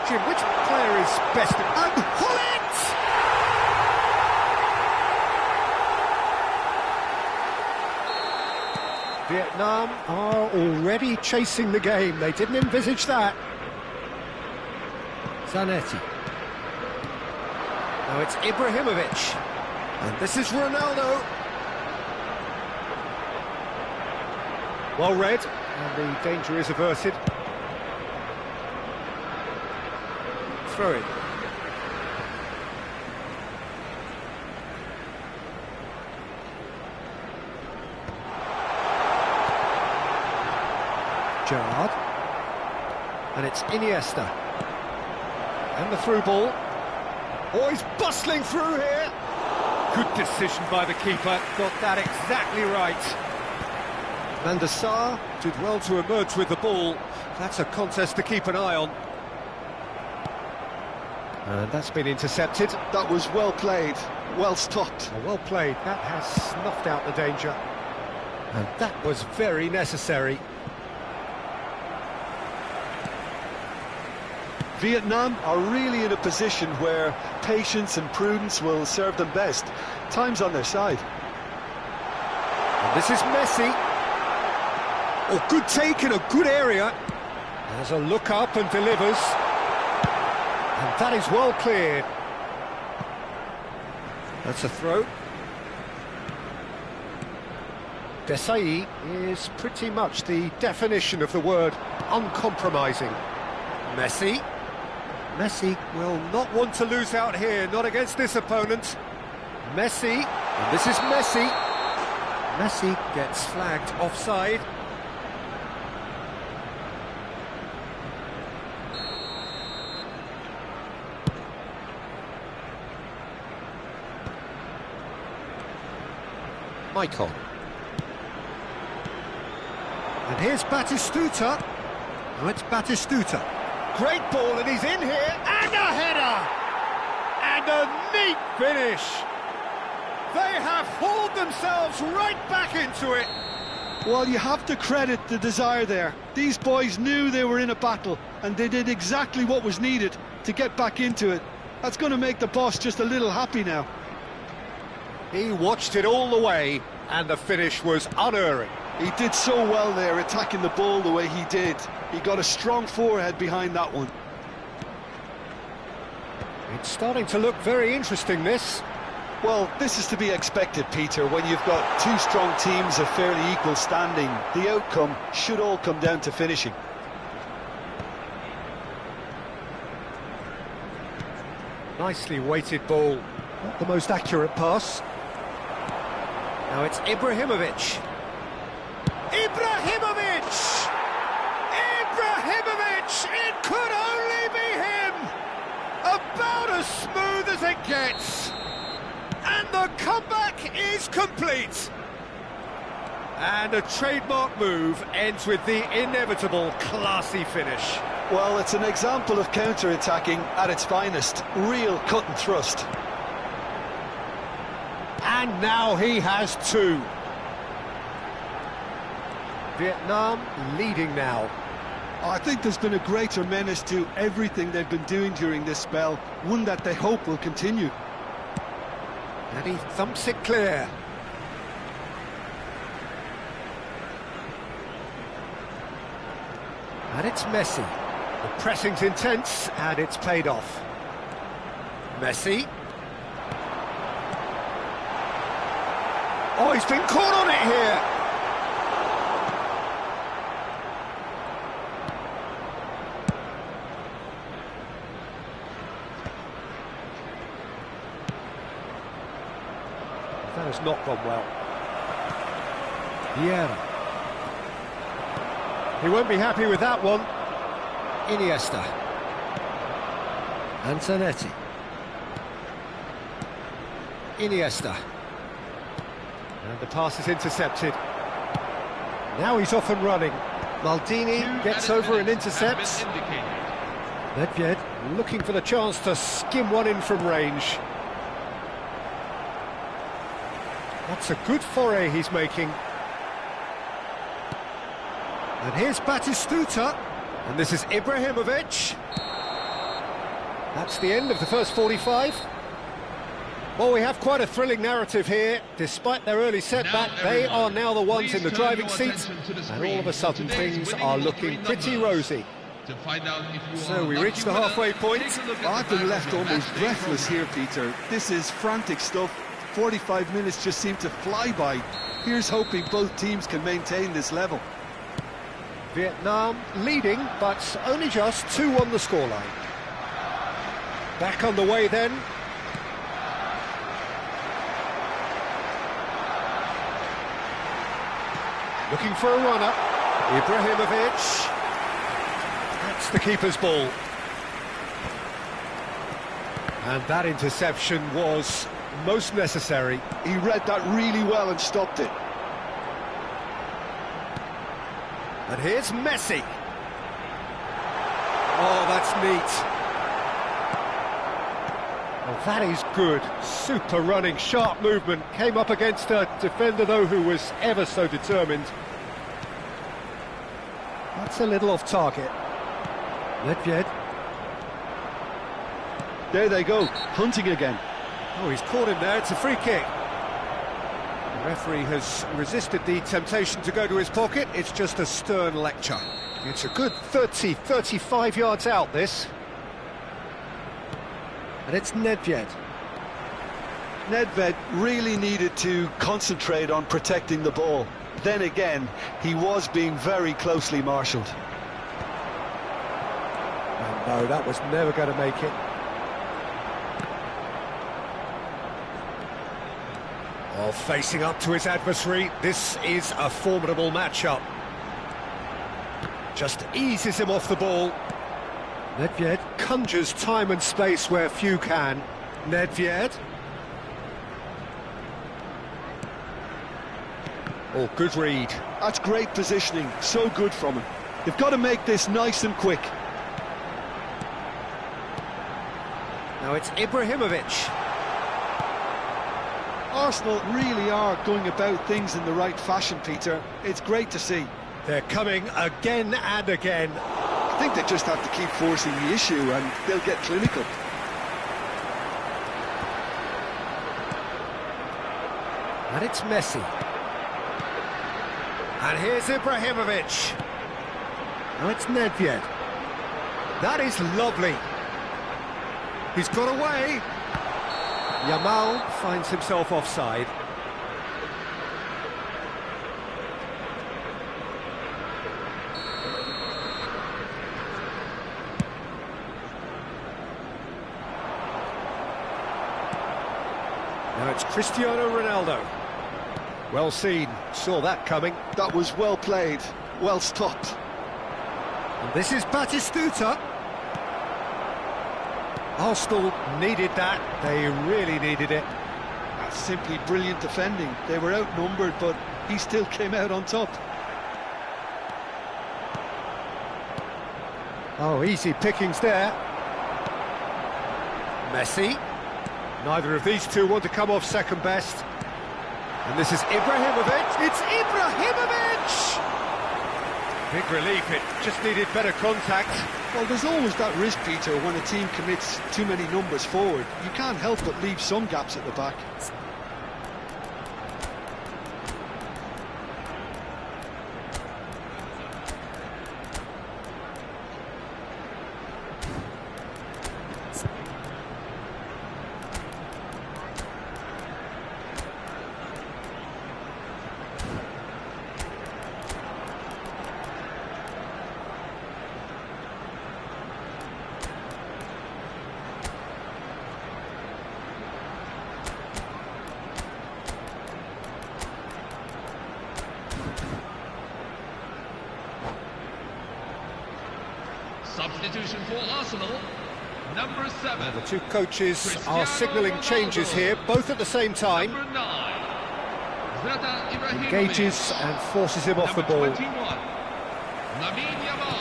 Jim, which player is best? And Hullet! Vietnam are already chasing the game. They didn't envisage that. Zanetti. Now it's Ibrahimovic. And this is Ronaldo. Well read, and the danger is averted. Throw it. Gerrard. And it's Iniesta. And the through ball. Oh, he's bustling through here. Good decision by the keeper. Got that exactly right. Van der Sar did well to emerge with the ball. That's a contest to keep an eye on. And that's been intercepted.
That was well played, well stopped.
Oh, well played. That has snuffed out the danger. And that was very necessary.
Vietnam are really in a position where patience and prudence will serve them best. Time's on their side.
And this is Messi. Oh, good take in a good area. There's a look up and delivers. And that is well cleared. That's a throw. Desai is pretty much the definition of the word uncompromising. Messi. Messi will not want to lose out here, not against this opponent. Messi, and this is Messi. Messi gets flagged offside. Maicon. And here's Batistuta. Oh, it's Batistuta. Great ball, and he's in here, And a neat finish. They have hauled themselves right back into it.
Well, you have to credit the desire there. These boys knew they were in a battle, and they did exactly what was needed to get back into it. That's going to make the boss just a little happy now.
He watched it all the way, and the finish was unerring.
He did so well there, attacking the ball the way he did. He got a strong forehead behind that one.
It's starting to look very interesting, this.
Well, this is to be expected, Peter. When you've got two strong teams of fairly equal standing, the outcome should all come down to finishing.
Nicely weighted ball. Not the most accurate pass. Now it's Ibrahimovic. Ibrahimovic! Ibrahimovic! It could only be him! About as smooth as it gets. And the comeback is complete. And a trademark move ends with the inevitable classy finish.
Well, it's an example of counter-attacking at its finest. Real cut and thrust.
And now he has two. Vietnam leading now.
I think there's been a greater menace to everything they've been doing during this spell, one that they hope will continue.
And he thumps it clear. And it's Messi. The pressing's intense, and it's paid off. Messi. Oh, he's been caught on it here. That has not gone well. Vieira. He won't be happy with that one. Iniesta. Antonetti. Iniesta. And the pass is intercepted. Now he's off and running. Maldini gets over and intercepts. Nedved looking for the chance to skim one in from range. That's a good foray he's making. And here's Batistuta. And this is Ibrahimovic. That's the end of the first 45. Well, we have quite a thrilling narrative here. Despite their early setback, they are now the ones in the driving seat. And all of a sudden, things are looking pretty rosy. So we reach the halfway point.
I've been left almost breathless here, Peter. This is frantic stuff. 45 minutes just seem to fly by. Here's hoping both teams can maintain this level.
Vietnam leading, but only just 2 on the scoreline. Back on the way then. Looking for a runner. Ibrahimovic. That's the keeper's ball. And that interception was most necessary.
He read that really well and stopped it.
And here's Messi. Oh, that's neat. Well, that is good. Super running, sharp movement. Came up against a defender, though, who was ever so determined. That's a little off target. Nedved.
There they go, hunting again.
Oh, he's caught him there. It's a free kick. The referee has resisted the temptation to go to his pocket. It's just a stern lecture. It's a good 30, 35 yards out, this. And it's Nedved.
Nedved really needed to concentrate on protecting the ball. Then again, he was being very closely marshalled.
And no, that was never going to make it. Well, facing up to his adversary, this is a formidable matchup. Just eases him off the ball. Nedved conjures time and space where few can. Nedved. Oh, good read.
That's great positioning, so good from him. They've got to make this nice and quick.
Now it's Ibrahimovic.
Arsenal really are going about things in the right fashion, Peter. It's great to see.
They're coming again and again.
I think they just have to keep forcing the issue and they'll get clinical.
And it's Messi. And here's Ibrahimovic. Now it's Nedved. That is lovely. He's got away. Yamal finds himself offside. Now it's Cristiano Ronaldo. Well seen, saw that coming.
That was well played, well stopped.
And this is Batistuta. Arsenal needed that, they really needed it.
That's simply brilliant defending. They were outnumbered, but he still came out on top.
Oh, easy pickings there. Messi. Neither of these two want to come off second best. And this is Ibrahimovic. It's Ibrahimovic! Big relief, it just needed better contact.
Well, there's always that risk, Peter, when a team commits too many numbers forward. You can't help but leave some gaps at the back.
Substitution for Arsenal, number 7.
The two coaches are signalling changes here, both at the same time.
Number 9, Zlatan Ibrahimovic.
Engages and forces him off the ball.
21, Lamine Yamal.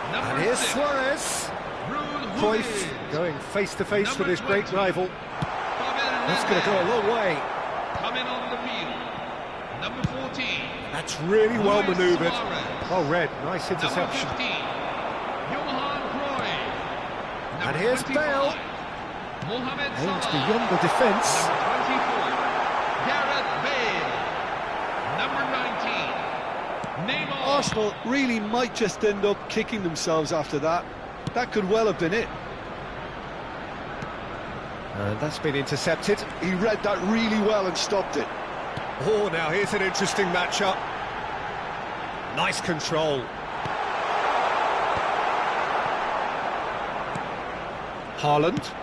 And
Number
here's
6,
Suarez.
Ruud
Cruyff
Gullit.
going face-to-face with
Number
his great
20,
rival.
Pavel
That's going to go a long way.
Coming on the field, number 14.
That's really well
Luis
manoeuvred.
Suarez.
Well read, nice
Number
interception.
15, Johan Cruyff.
And
Number
here's
25,
Bale.
Mohamed
Aims
Salah.
beyond the defence.
Number 24, Gareth Bale. Number 19, Neymar.
Arsenal really might just end up kicking themselves after that. That could well have been it.
And that's been intercepted.
He read that really well and stopped it.
Oh, now here's an interesting matchup. Nice control. Haaland.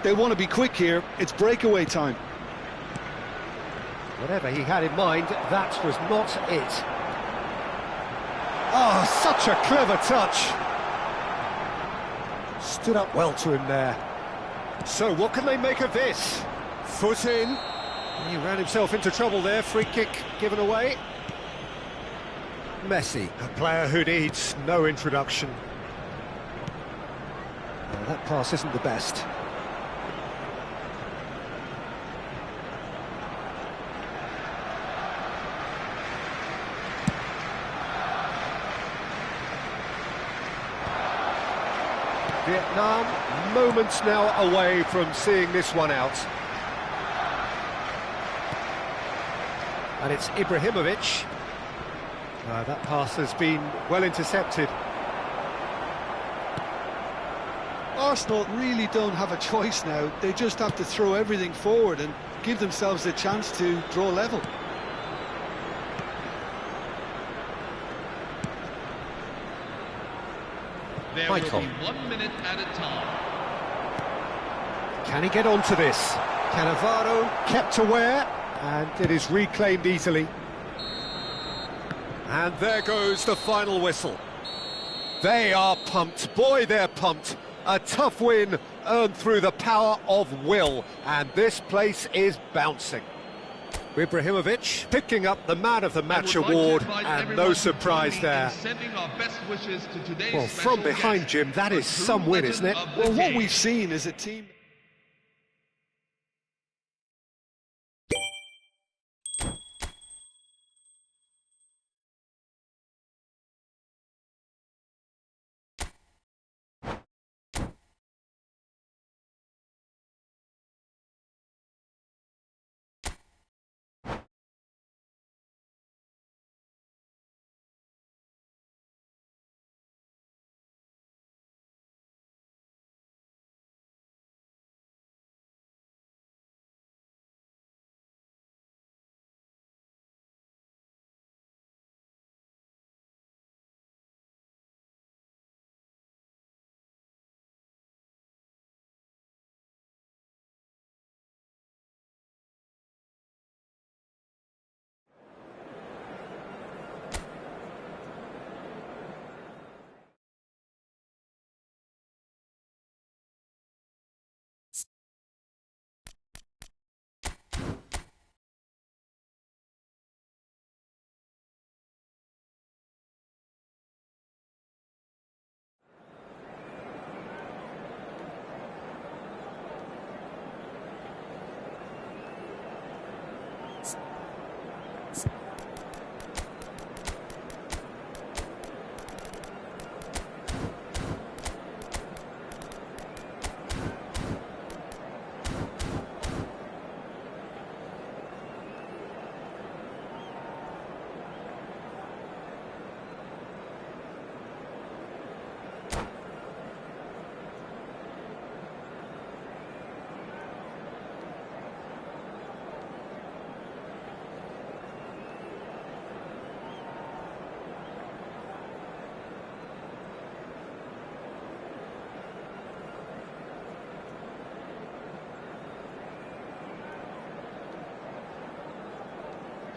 They want to be quick here. It's breakaway time.
Whatever he had in mind, that was not it. Oh, such a clever touch. Stood up well to him there. So, what can they make of this? Foot in. He ran himself into trouble there. Free kick given away. Messi, a player who needs no introduction. Well, that pass isn't the best. Vietnam, moments now away from seeing this one out. And it's Ibrahimovic. That pass has been well intercepted.
Arsenal really don't have a choice now. They just have to throw everything forward and give themselves a chance to draw level.
There
Michael.
will be 1 minute at a time.
Can he get onto this? Cannavaro kept aware, and it is reclaimed easily. And there goes the final whistle. They are pumped. Boy, they're pumped. A tough win earned through the power of will, and this place is bouncing. Ibrahimovic picking up the Man of the Match
And would like to
award,
invite
and
everyone
no
to
surprise
join me
there.
in sending our best wishes to today's
Well, from
special
behind,
guest,
Jim, that
a
is
true
some win,
legend
isn't it?
of the
Well, what
game.
we've seen is a team...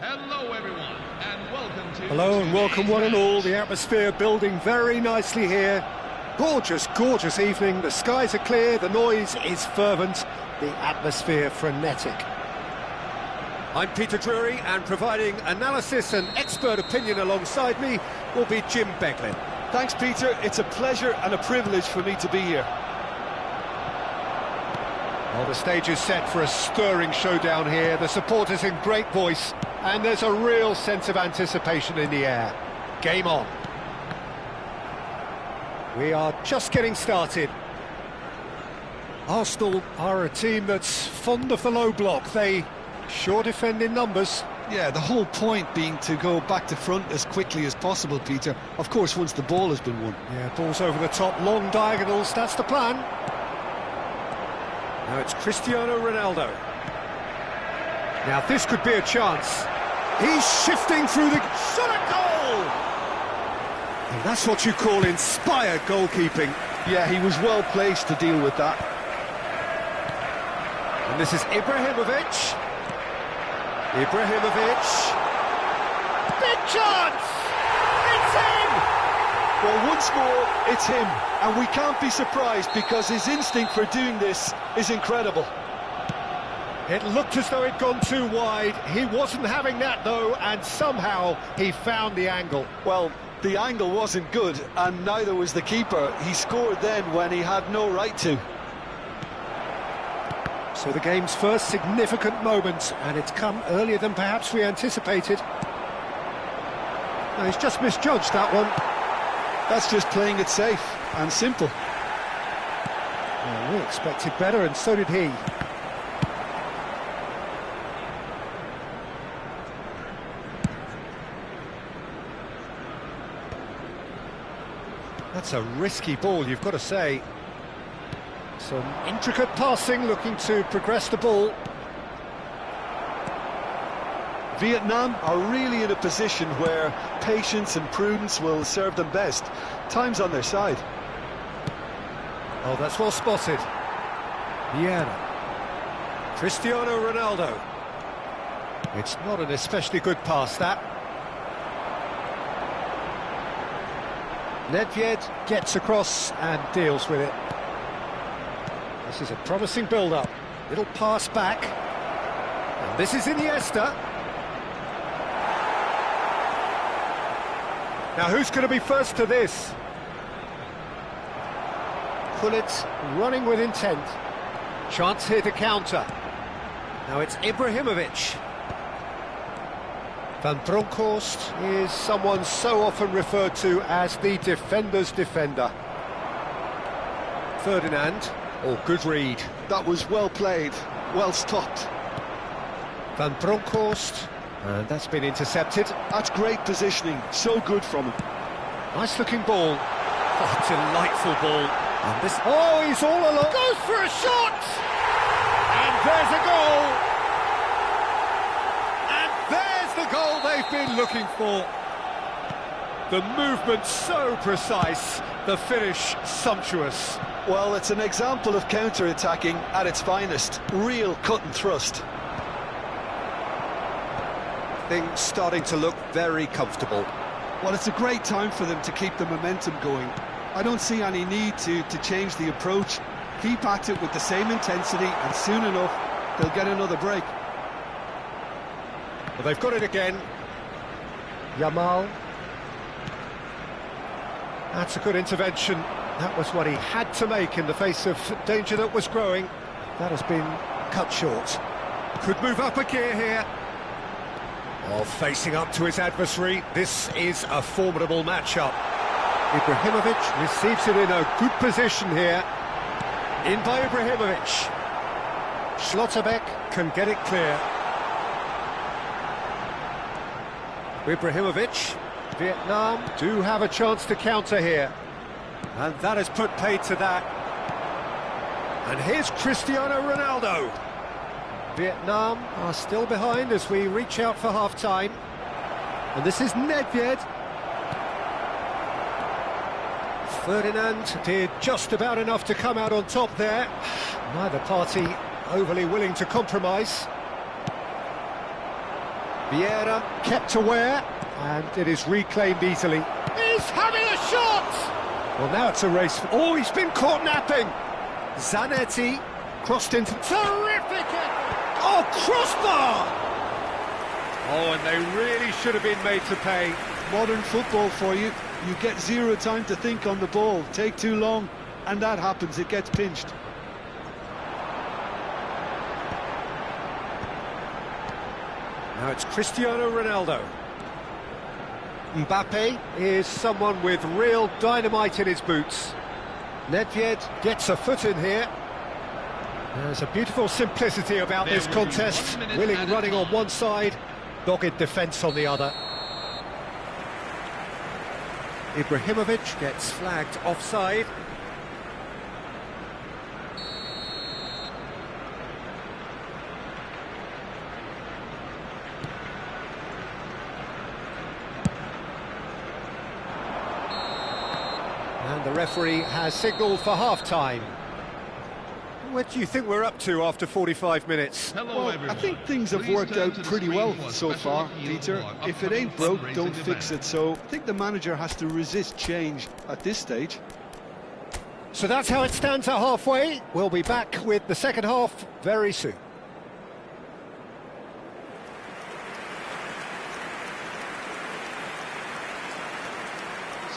Hello, everyone, and welcome to...
Hello and welcome one and all. The atmosphere building very nicely here. Gorgeous, gorgeous evening. The skies are clear, the noise is fervent, the atmosphere frenetic. I'm Peter Drury, and providing analysis and expert opinion alongside me will be Jim Beglin.
Thanks, Peter. It's a pleasure and a privilege for me to be here.
Well, the stage is set for a stirring showdown here. The supporters in great voice, and there's a real sense of anticipation in the air. Game on. We are just getting started. Arsenal are a team that's fond of the low block. They sure defend in numbers.
Yeah, the whole point being to go back to front as quickly as possible, Peter. Of course, once the ball has been won.
Yeah, balls over the top, long diagonals, that's the plan. Now it's Cristiano Ronaldo. Now this could be a chance. He's shifting through the... shot at goal! And that's what you call inspired goalkeeping.
Yeah, he was well placed to deal with that.
And this is Ibrahimovic. Ibrahimovic. Big chance! It's him!
Well, once more, it's him. And we can't be surprised because his instinct for doing this is incredible.
It looked as though it'd gone too wide. He wasn't having that, though, and somehow he found the angle.
Well, the angle wasn't good, and neither was the keeper. He scored then when he had no right to.
So the game's first significant moment, and it's come earlier than perhaps we anticipated. No, he's just misjudged that one.
That's just playing it safe and simple.
Well, we expected better, and so did he. That's a risky ball, you've got to say. Some intricate passing, looking to progress the ball.
Vietnam are really in a position where patience and prudence will serve them best. Time's on their side.
Oh, that's well spotted. Vieira. Cristiano Ronaldo. It's not an especially good pass, that. Nedved gets across and deals with it. This is a promising build-up. Little pass back. And this is Iniesta. Now who's going to be first to this? Gullit running with intent. Chance here to counter. Now it's Ibrahimovic. Van Bronckhorst is someone so often referred to as the defender's defender. Ferdinand. Oh, good read.
That was well played, well stopped.
Van Bronckhorst. And that's been intercepted.
That's great positioning, so good from him.
Nice looking ball. Oh, delightful ball. And this... Oh, he's all alone. Goes for a shot! And there's a goal! And there's the goal they've been looking for. The movement so precise, the finish sumptuous.
Well, it's an example of counter-attacking at its finest. Real cut and thrust.
Things starting to look very comfortable.
Well, it's a great time for them to keep the momentum going. I don't see any need to change the approach. Keep at it with the same intensity, and soon enough, they'll get another break.
Well, they've got it again. Yamal. That's a good intervention. That was what he had to make in the face of danger that was growing. That has been cut short. Could move up a gear here. While facing up to his adversary, this is a formidable matchup. Ibrahimovic receives it in a good position here. In by Ibrahimovic. Schlotterbeck can get it clear. Ibrahimovic. Vietnam do have a chance to counter here. And that has put paid to that. And here's Cristiano Ronaldo. Vietnam are still behind as we reach out for half-time. And this is Nedved. Ferdinand did just about enough to come out on top there. Neither party overly willing to compromise. Vieira kept aware, and it is reclaimed easily. He's having a shot! Well, now it's a race. Oh, he's been caught napping. Zanetti crossed into... Terrific! Oh, crossbar! Oh, and they really should have been made to pay.
Modern football for you. You get zero time to think on the ball. Take too long, and that happens. It gets pinched.
Now it's Cristiano Ronaldo. Mbappe is someone with real dynamite in his boots. Nedved gets a foot in here. There's a beautiful simplicity about this contest. Willing running on one side, dogged defence on the other. Ibrahimovic gets flagged offside. And the referee has signalled for half-time. What do you think we're up to after 45 minutes?
Hello,
I think things have worked out pretty well so far, Peter. If it ain't broke, don't fix it. So I think the manager has to resist change at this stage.
So that's how it stands at halfway. We'll be back with the second half very soon.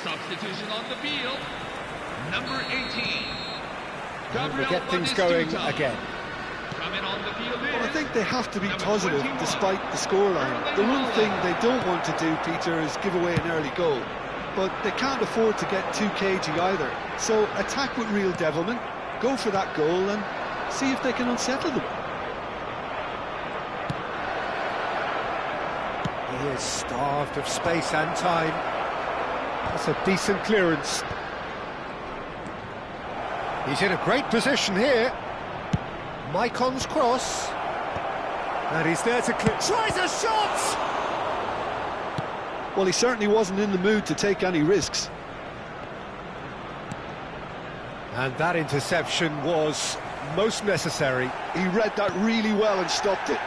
Substitution on the field. Number 18.
And we'll get things going again.
Coming on the field
Well, I think they have to be positive despite the scoreline. The one thing they don't want to do, Peter, is give away an early goal. But they can't afford to get too cagey either. So attack with real devilment, go for that goal and see if they can unsettle them.
He is starved of space and time. That's a decent clearance. He's in a great position here. Maicon's cross. And he's there to clear. Tries a shot!
Well, he certainly wasn't in the mood to take any risks.
And that interception was most necessary.
He read that really well and stopped it.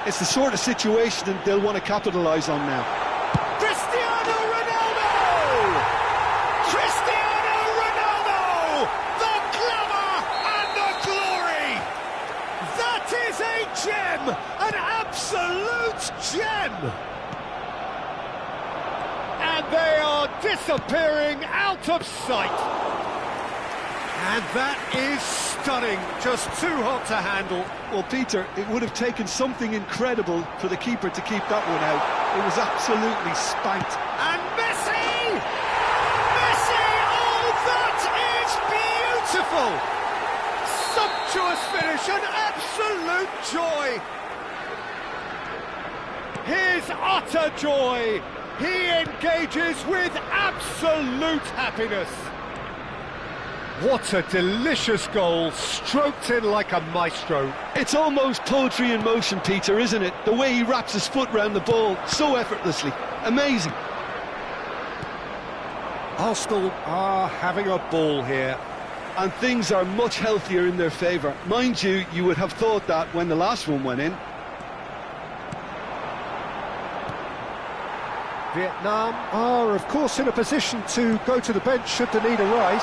It's the sort of situation that they'll want to capitalise on now.
Cristiano Ronaldo! Cristiano Ronaldo! The glamour and the glory! That is a gem! An absolute gem! And they are disappearing out of sight. And that is stunning, just too hot to handle.
Well, Peter, it would have taken something incredible for the keeper to keep that one out. It was absolutely spanked.
And Messi! Messi! Oh, that is beautiful! Sumptuous finish, an absolute joy! His utter joy! He engages with absolute happiness. What a delicious goal, stroked in like a maestro.
It's almost poetry in motion, Peter, isn't it? The way he wraps his foot round the ball so effortlessly. Amazing.
Arsenal are having a ball here.
And things are much healthier in their favour. Mind you, you would have thought that when the last one went in.
Vietnam are, of course, in a position to go to the bench should the need arise.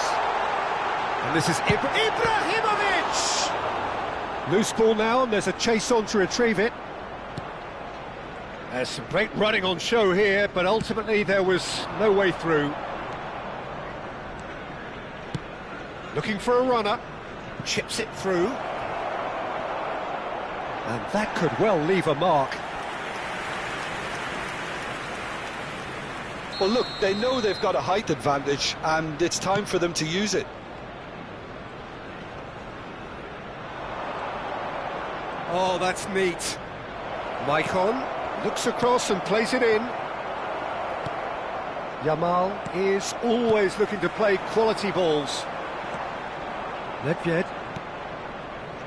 And this is Ibrahimovic! Loose ball now, and there's a chase on to retrieve it. There's some great running on show here, but ultimately there was no way through. Looking for a runner, chips it through. And that could well leave a mark.
Well, look, they know they've got a height advantage, and it's time for them to use it.
Oh, that's neat. Maicon looks across and plays it in. Yamal is always looking to play quality balls. Nedved.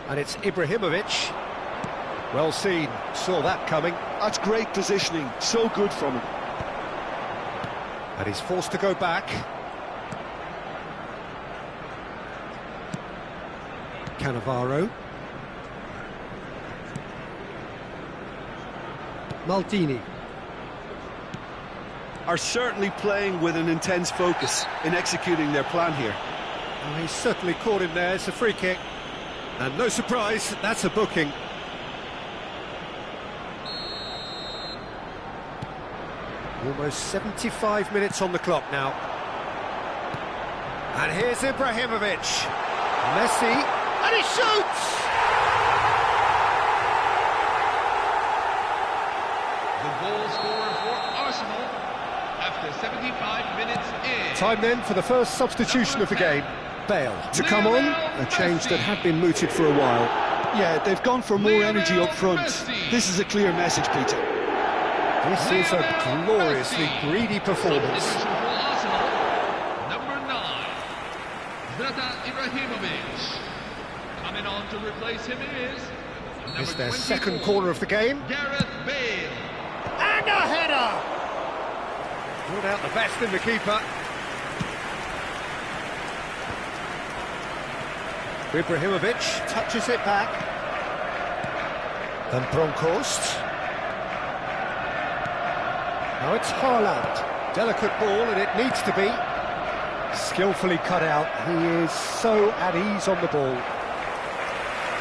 And it's Ibrahimovic. Well seen, saw that coming.
That's great positioning, so good from him.
And he's forced to go back. Cannavaro. Maldini.
Are certainly playing with an intense focus in executing their plan here.
Oh, he's certainly caught him there, it's a free kick. And no surprise, that's a booking. Almost 75 minutes on the clock now. And here's Ibrahimovic. Messi, and he shoots!
The goal scorer for Arsenal after 75 minutes in.
Time then for the first substitution of the game. Bale to come on, a change that had been mooted for a while.
Yeah, they've gone for more energy up front. This is a clear message, Peter.
This is a gloriously greedy performance.
Substitution for Arsenal, number 9, Zlatan Ibrahimovic. Coming on to replace him is number
It's their
24,
second corner of the game.
Gareth Bale.
And a header! Brought out the best in the keeper. Ibrahimovic touches it back. And Bronkhorst. Now it's Haaland. Delicate ball, and it needs to be. Skillfully cut out. He is so at ease on the ball.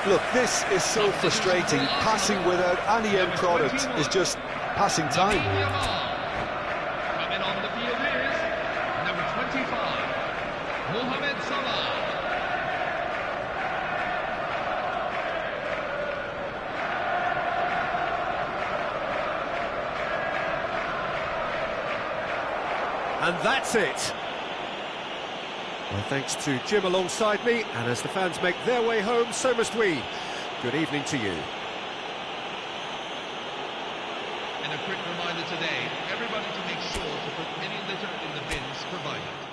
Look, this is so frustrating. Passing without any end product is just passing time.
Coming on the field is number 25, Mohamed Salah.
And that's it. Well, thanks to Jim alongside me, and as the fans make their way home, so must we. Good evening to you.
And a quick reminder today, everybody to make sure to put any litter in the bins provided.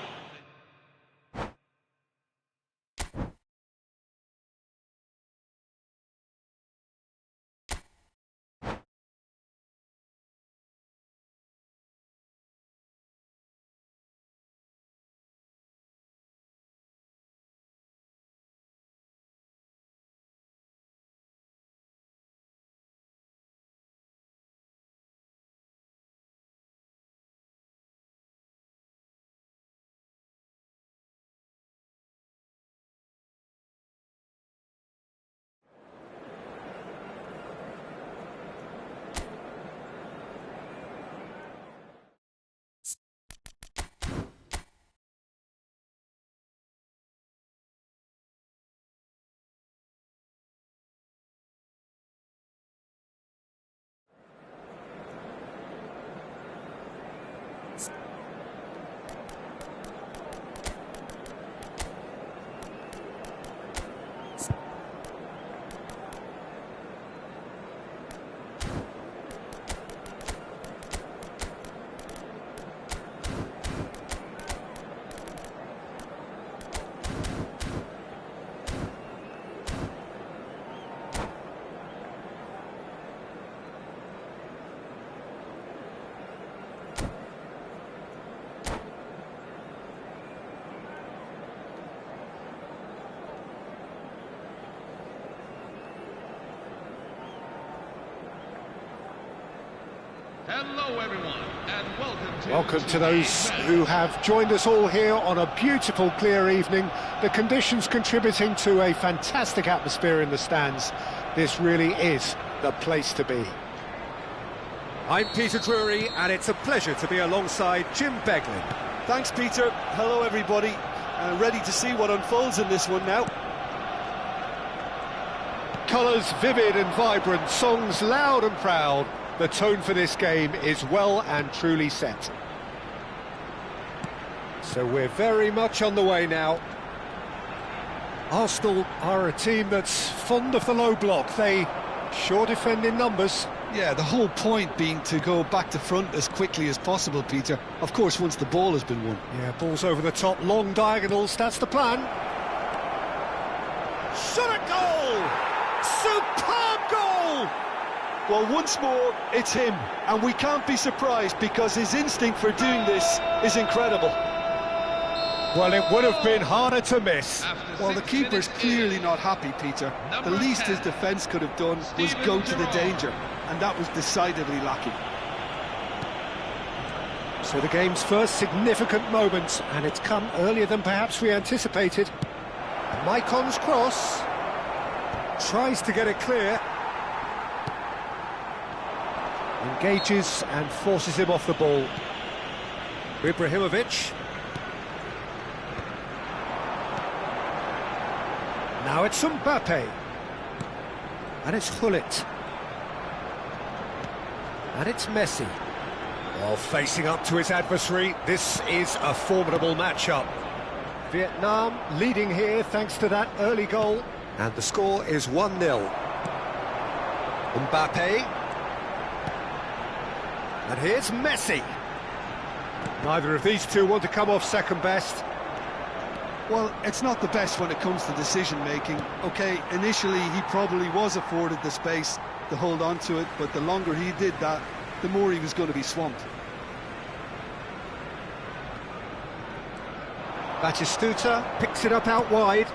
Hello everyone, and
Welcome to those who have joined us all here on a beautiful, clear evening. The conditions contributing to a fantastic atmosphere in the stands. This really is the place to be.
I'm Peter Drury, and it's a pleasure to be alongside Jim Beglin.
Thanks, Peter. Hello, everybody. Ready to see what unfolds in this one now.
Colours vivid and vibrant, songs loud and proud. The tone for this game is well and truly set. So we're very much on the way now. Arsenal are a team that's fond of the low block. They sure defend in numbers.
Yeah, the whole point being to go back to front as quickly as possible, Peter. Of course, once the ball has been won.
Yeah, ball's over the top, long diagonals, that's the plan. Shot at goal! Superb goal!
Well, once more, it's him. And we can't be surprised because his instinct for doing this is incredible.
Well, it would have been harder to miss.
Well, the keeper's clearly not happy, Peter. The least his defence could have done was go to the danger, and that was decidedly lacking.
So the game's first significant moment, and it's come earlier than perhaps we anticipated. Maicon's cross. Tries to get it clear. Engages and forces him off the ball. Ibrahimovic. Now it's Mbappe. And it's Hullet. And it's Messi. Well, facing up to his adversary, this is a formidable matchup. Vietnam leading here thanks to that early goal.
And the score is 1-0. Mbappe.
And here's Messi. Neither of these two want to come off second best.
Well, it's not the best when it comes to decision-making. OK, initially he probably was afforded the space to hold on to it, but the longer he did that, the more he was going to be swamped.
Batistuta picks it up out wide.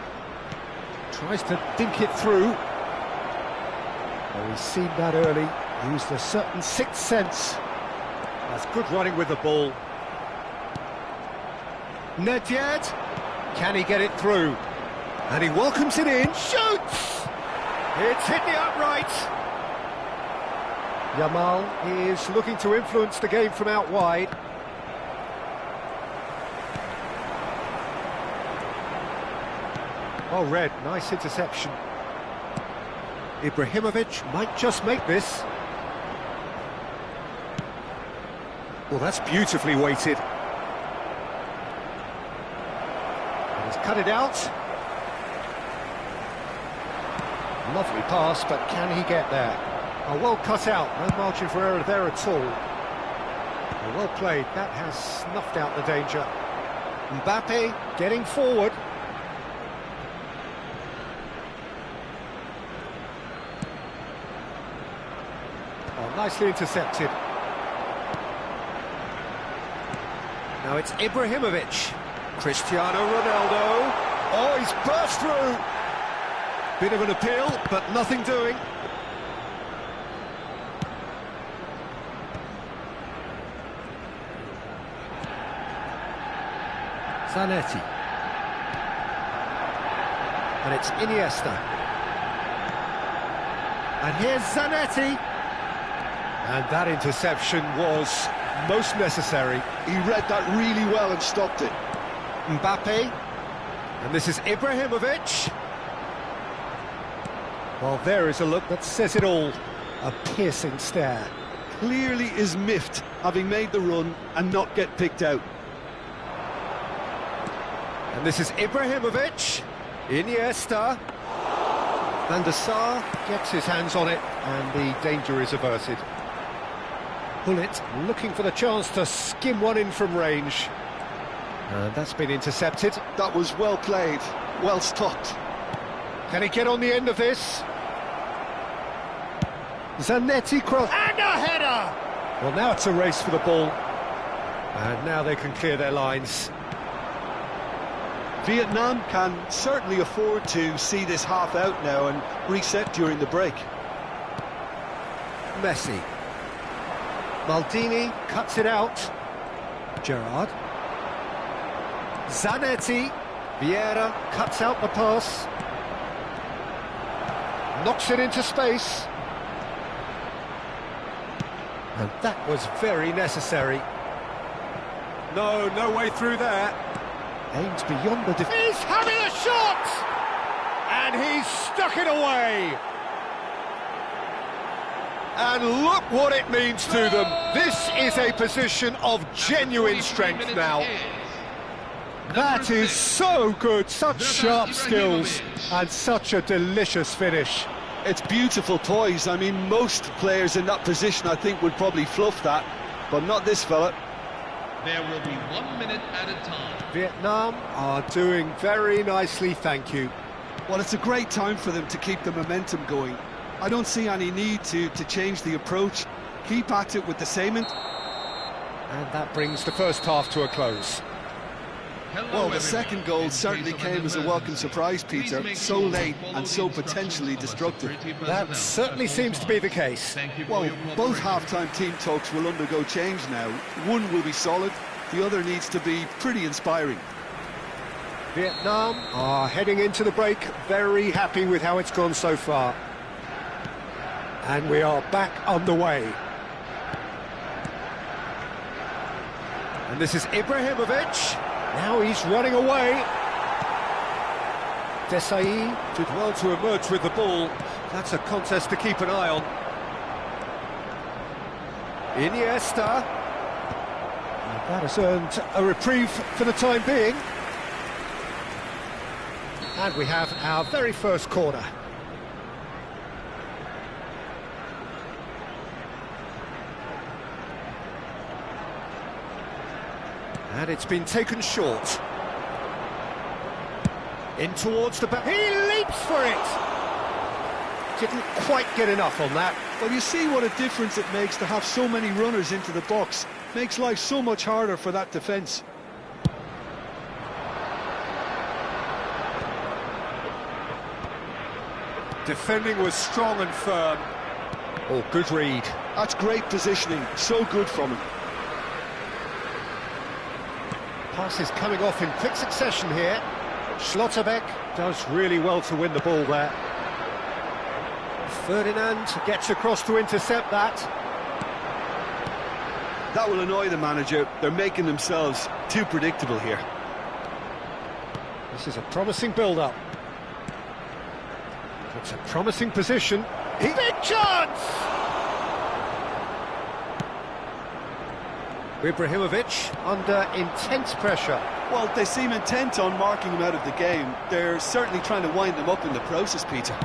Tries to dink it through. Oh, he's seen that early. Used a certain sixth sense. That's good running with the ball. Nedved. Can he get it through? And he welcomes it in. Shoots! It's hit the upright. Yamal is looking to influence the game from out wide. Oh, Red, nice interception. Ibrahimovic might just make this. Well, that's beautifully weighted. And he's cut it out. Lovely pass, but can he get there? Oh, well cut out, no margin for error there at all. Oh, well played, that has snuffed out the danger. Mbappe getting forward. Oh, nicely intercepted. Now it's Ibrahimovic. Cristiano Ronaldo. Oh, he's burst through. Bit of an appeal, but nothing doing. Zanetti. And it's Iniesta. And here's Zanetti. And that interception was most necessary.
He read that really well and stopped it.
Mbappe. And this is Ibrahimovic. Well, there is a look that says it all. A piercing stare.
Clearly is miffed, having made the run and not get picked out.
And this is Ibrahimovic. Iniesta. Van der Sar gets his hands on it, and the danger is averted. Hullet looking for the chance to skim one in from range. And that's been intercepted.
That was well played, well stopped.
Can he get on the end of this? Zanetti cross. And a header! Well, now it's a race for the ball. And now they can clear their lines.
Vietnam can certainly afford to see this half out now and reset during the break.
Messi. Maldini cuts it out. Gerrard. Zanetti. Vieira cuts out the pass. Knocks it into space. And that was very necessary.
No way through there.
Aims beyond the defence. He's having a shot! And he's stuck it away. And look what it means to them. This is a position of genuine strength now. That is so good, such sharp skills, and such a delicious finish.
It's beautiful poise. I mean, most players in that position, I think, would probably fluff that, but not this fella.
There will be 1 minute at a time.
Vietnam are doing very nicely, thank you.
Well, it's a great time for them to keep the momentum going. I don't see any need to change the approach. Keep at it with the same...
And that brings the first half to a close.
Well, the second goal certainly came as a welcome surprise, Peter. So late and so potentially destructive.
That certainly seems to be the case.
Well, both half-time team talks will undergo change now. One will be solid, the other needs to be pretty inspiring.
Vietnam are heading into the break, very happy with how it's gone so far. And we are back underway. And this is Ibrahimovic. Now he's running away. Desai
Did well to emerge with the ball. That's a contest to keep an eye on.
Iniesta. And that has earned a reprieve for the time being. And we have our very first corner. And it's been taken short. In towards the back. He leaps for it! Didn't quite get enough on that.
Well, you see what a difference it makes to have so many runners into the box. Makes life so much harder for that defence.
Defending was strong and firm.
Oh, good read.
That's great positioning. So good from him.
Passes coming off in quick succession here. Schlotterbeck does really well to win the ball there. Ferdinand gets across to intercept that.
That will annoy the manager. They're making themselves too predictable here.
This is a promising build-up. It's a promising position. Big chance! Ibrahimovic under intense pressure.
Well, they seem intent on marking him out of the game. They're certainly trying to wind him up in the process, Peter.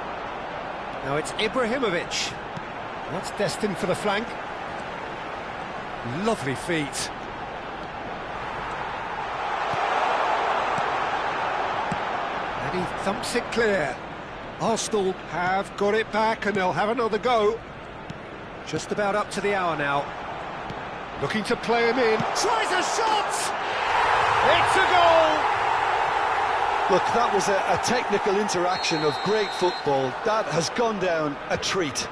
Now it's Ibrahimovic. That's destined for the flank. Lovely feet. And he thumps it clear. Arsenal have got it back and they'll have another go. Just about up to the hour now. Looking to play him in. Tries a shot! It's a goal!
Look, that was a technical interaction of great football. That has gone down a treat.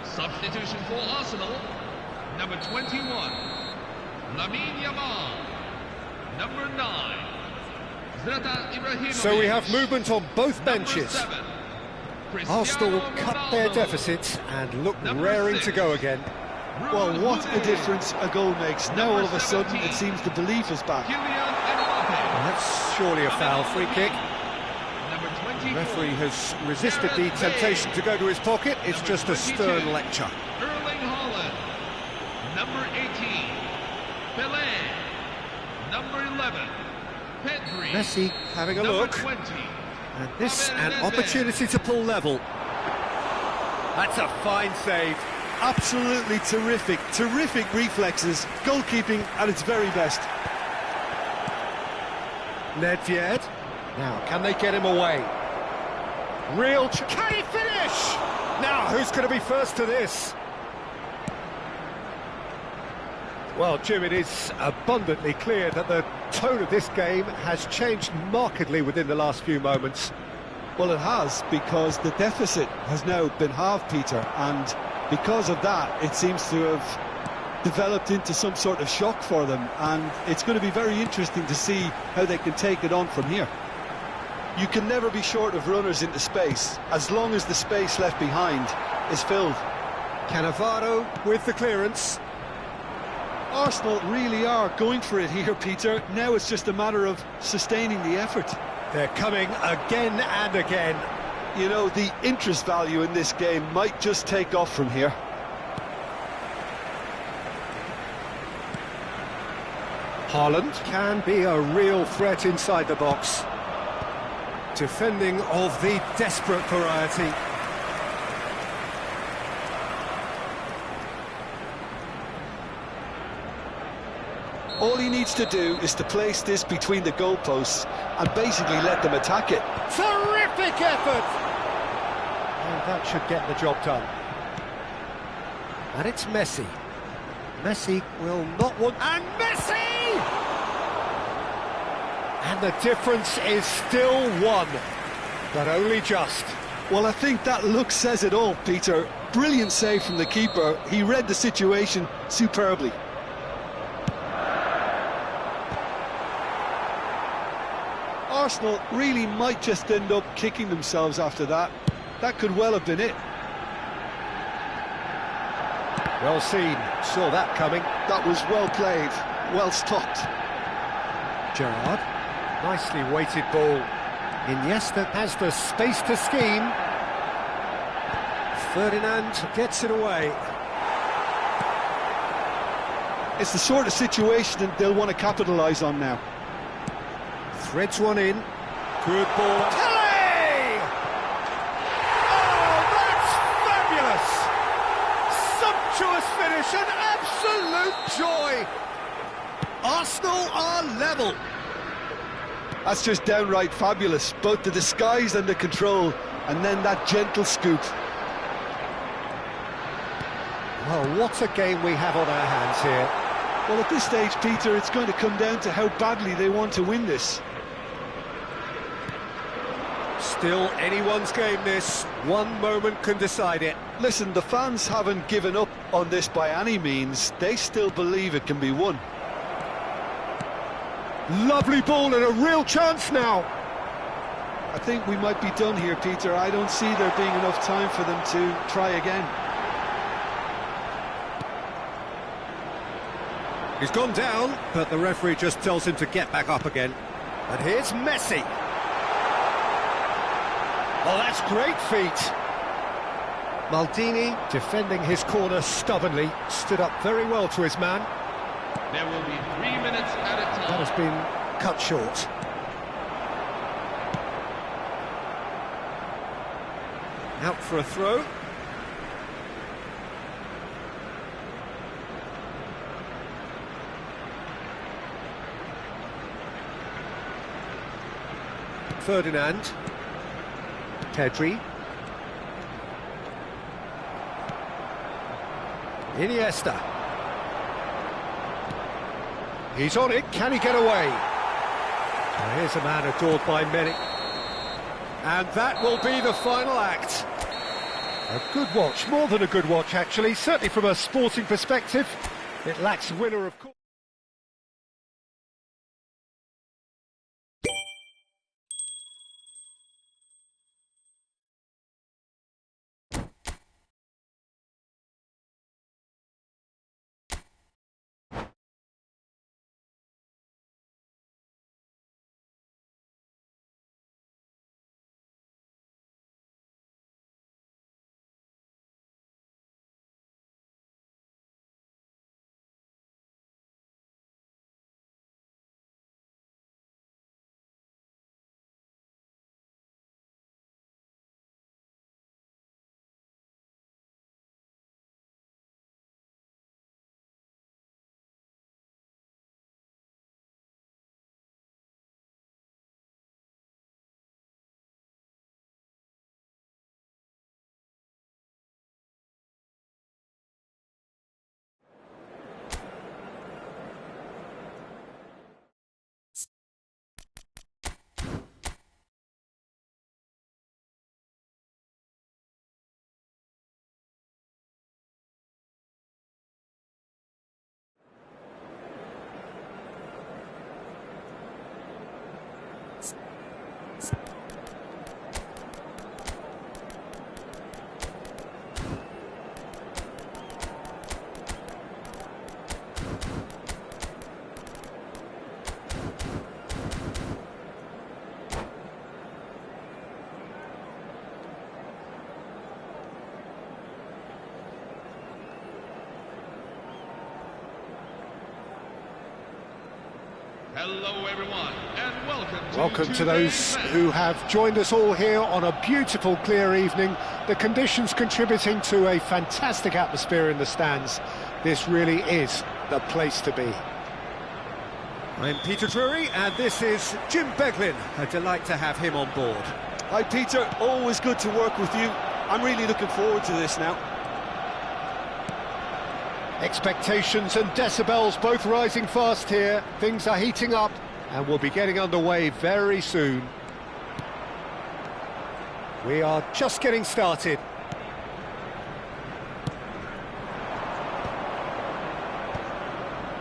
Substitution for Arsenal, number 21, Lamine Yamal, number 9, Zlatan Ibrahimovic.
So we have movement on both benches.
7,
Arsenal cut their deficit and look raring to go again.
Well, what a difference a goal makes. Now all of a sudden it seems the belief is back.
That's surely a foul. Free kick. The referee has resisted the temptation to go to his pocket. It's just a stern lecture.
Erling Haaland, number 18, Pelé, number 11, Pedri,
Messi having a
number
look.
20,
And this an opportunity to pull level. That's a fine save.
Absolutely terrific, terrific reflexes, goalkeeping at its very best.
Nedved. Now, can they get him away? Can he finish? Now, who's going to be first to this? Well, Jim, it is abundantly clear that the tone of this game has changed markedly within the last few moments.
Well, it has, because the deficit has now been halved, Peter, and because of that, it seems to have developed into some sort of shock for them, and it's going to be very interesting to see how they can take it on from here. You can never be short of runners into space, as long as the space left behind is filled.
Cannavaro with the clearance.
Arsenal really are going for it here, Peter. Now it's just a matter of sustaining the effort.
They're coming again and again.
You know, the interest value in this game might just take off from here.
Haaland can be a real threat inside the box. Defending of the desperate variety.
All he needs to do is to place this between the goalposts and basically let them attack it.
Terrific effort! And that should get the job done. And it's Messi. Messi will not want... And Messi! And the difference is still one, but only just.
Well, I think that look says it all, Peter. Brilliant save from the keeper. He read the situation superbly. Arsenal really might just end up kicking themselves after that. That could well have been it.
Well seen, saw that coming.
That was well played, well stopped.
Gerrard, nicely weighted ball. Iniesta has the space to scheme. Ferdinand gets it away.
It's the sort of situation that they'll want to capitalise on now.
Threads one in. Good ball. Tele! Oh, that's fabulous! Sumptuous finish, an absolute joy! Arsenal are level.
That's just downright fabulous. Both the disguise and the control, and then that gentle scoop.
Well, what a game we have on our hands here.
Well, at this stage, Peter, it's going to come down to how badly they want to win this.
Still anyone's game this. One moment can decide it.
Listen, the fans haven't given up on this by any means. They still believe it can be won.
Lovely ball and a real chance now.
I think we might be done here, Peter. I don't see there being enough time for them to try again.
He's gone down, but the referee just tells him to get back up again. And here's Messi. Oh, that's great feet. Maldini, defending his corner stubbornly, stood up very well to his man.
There will be 3 minutes at a time.
That has been cut short. Out for a throw. Ferdinand. Pedri. Iniesta. He's on it, can he get away? Well, here's a man adored by many. And that will be the final act. A good watch, more than a good watch actually, certainly from a sporting perspective. It lacks winner of course.
Hello everyone, and
Welcome to those who have joined us all here on a beautiful, clear evening. The conditions contributing to a fantastic atmosphere in the stands. This really is the place to be.
I'm Peter Drury, and this is Jim Beglin. A delight to have him on board.
Hi Peter, always good to work with you. I'm really looking forward to this now.
Expectations and decibels both rising fast here. Things are heating up and we'll be getting underway very soon. We are just getting started.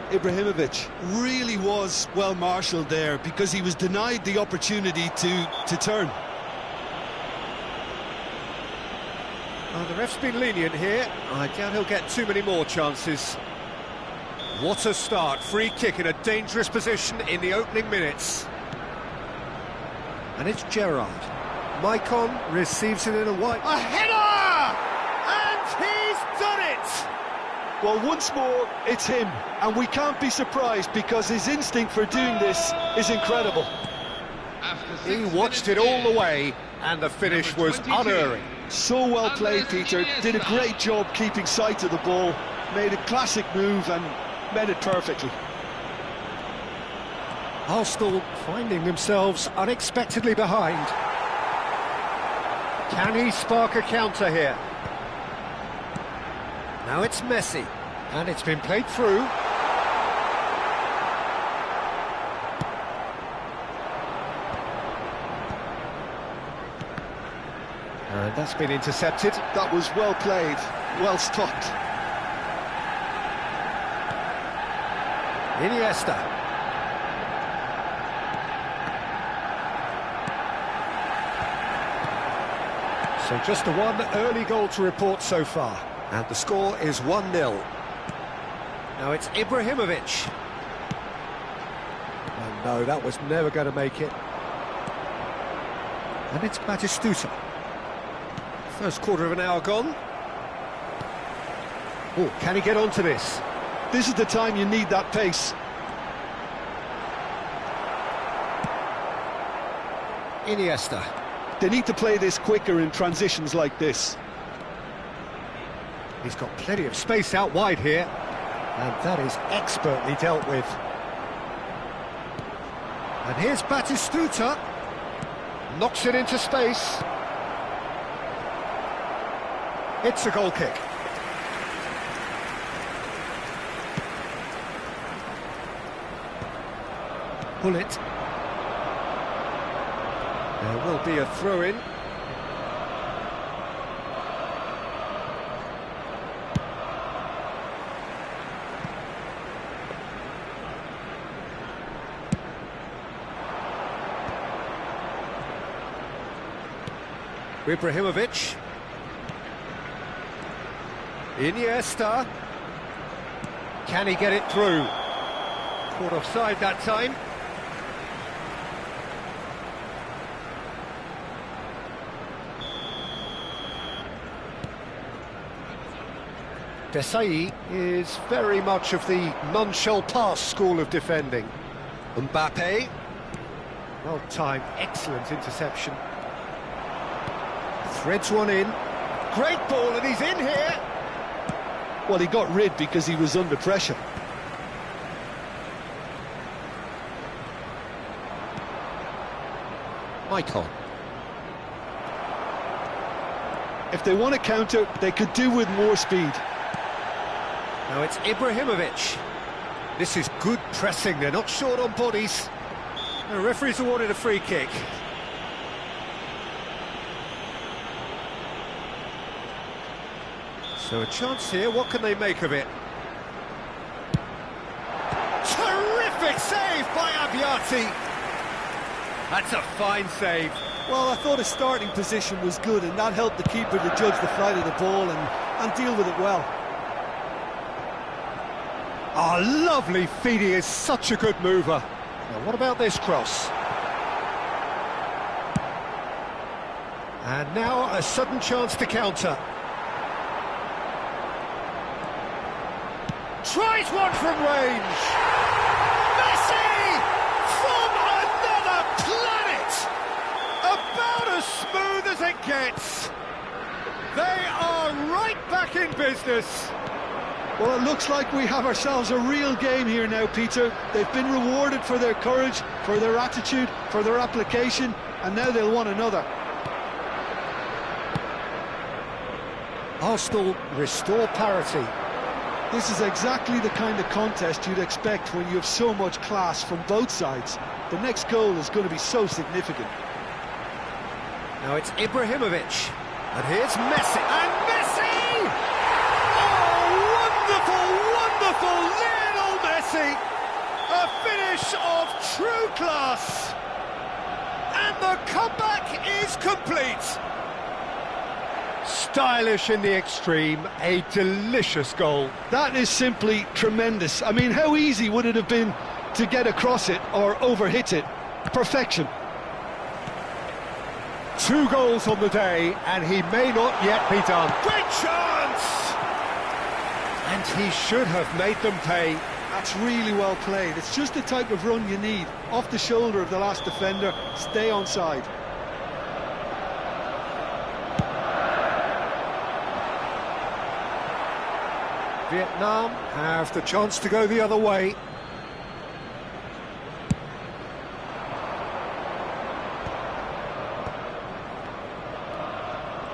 Ibrahimovic really was well marshalled there because he was denied the opportunity to turn.
Oh, the ref's been lenient here. I doubt he'll get too many more chances. What a start. Free kick in a dangerous position in the opening minutes.
And it's Gerrard. Maicon receives it in a wide... A header! And he's done it!
Well, once more, it's him. And we can't be surprised because his instinct for doing this is incredible.
He watched it all the way and the finish was unerring.
So well played, Peter. Did a great job keeping sight of the ball. Made a classic move and met it perfectly.
Arsenal finding themselves unexpectedly behind. Can he spark a counter here? Now it's Messi, and it's been played through. And that's been intercepted.
That was well played, well stopped.
Iniesta. So just the one early goal to report so far.
And the score is 1-0.
Now it's Ibrahimovic. Oh no, that was never going to make it. And it's Batistuta.
First quarter of an hour gone.
Oh, can he get onto this?
This is the time you need that pace.
Iniesta.
They need to play this quicker in transitions like this.
He's got plenty of space out wide here. And that is expertly dealt with. And here's Batistuta. Knocks it into space. It's a goal kick. Bullet. There will be a throw-in. Ibrahimovic. Iniesta. Can he get it through? Caught offside that time. Desai is very much of the none-shall-pass school of defending. Mbappe. Well timed, excellent interception. Threads one in. Great ball, and he's in here.
Well, he got rid because he was under pressure.
Maicon.
If they want to counter, they could do with more speed.
Now it's Ibrahimovic. This is good pressing, they're not short on bodies.
The referee's awarded a free kick. So a chance here, what can they make of it?
Terrific save by Abbiati. That's a fine save.
Well, I thought his starting position was good, and that helped the keeper to judge the flight of the ball and deal with it well.
Oh, lovely feed, he is such a good mover. Now, what about this cross? And now a sudden chance to counter. Tries one from range. Messi!
business.
Well, it looks like we have ourselves a real game here now, Peter. They've been rewarded for their courage, for their attitude, for their application, and now they'll want another.
Arsenal restore parity.
This is exactly the kind of contest you'd expect when you have so much class from both sides. The next goal is going to be so significant.
Now it's Ibrahimovic, and here's Messi, and Messi! Oh, wonderful, wonderful Lionel Messi! A finish of true class! And the comeback is complete!
Stylish in the extreme, a delicious goal.
That is simply tremendous. I mean, how easy would it have been to get across it or overhit it? Perfection.
2 goals on the day, and he may not yet be done.
Great chance!
And he should have made them pay.
That's really well played. It's just the type of run you need. Off the shoulder of the last defender, stay onside.
Vietnam have the chance to go the other way.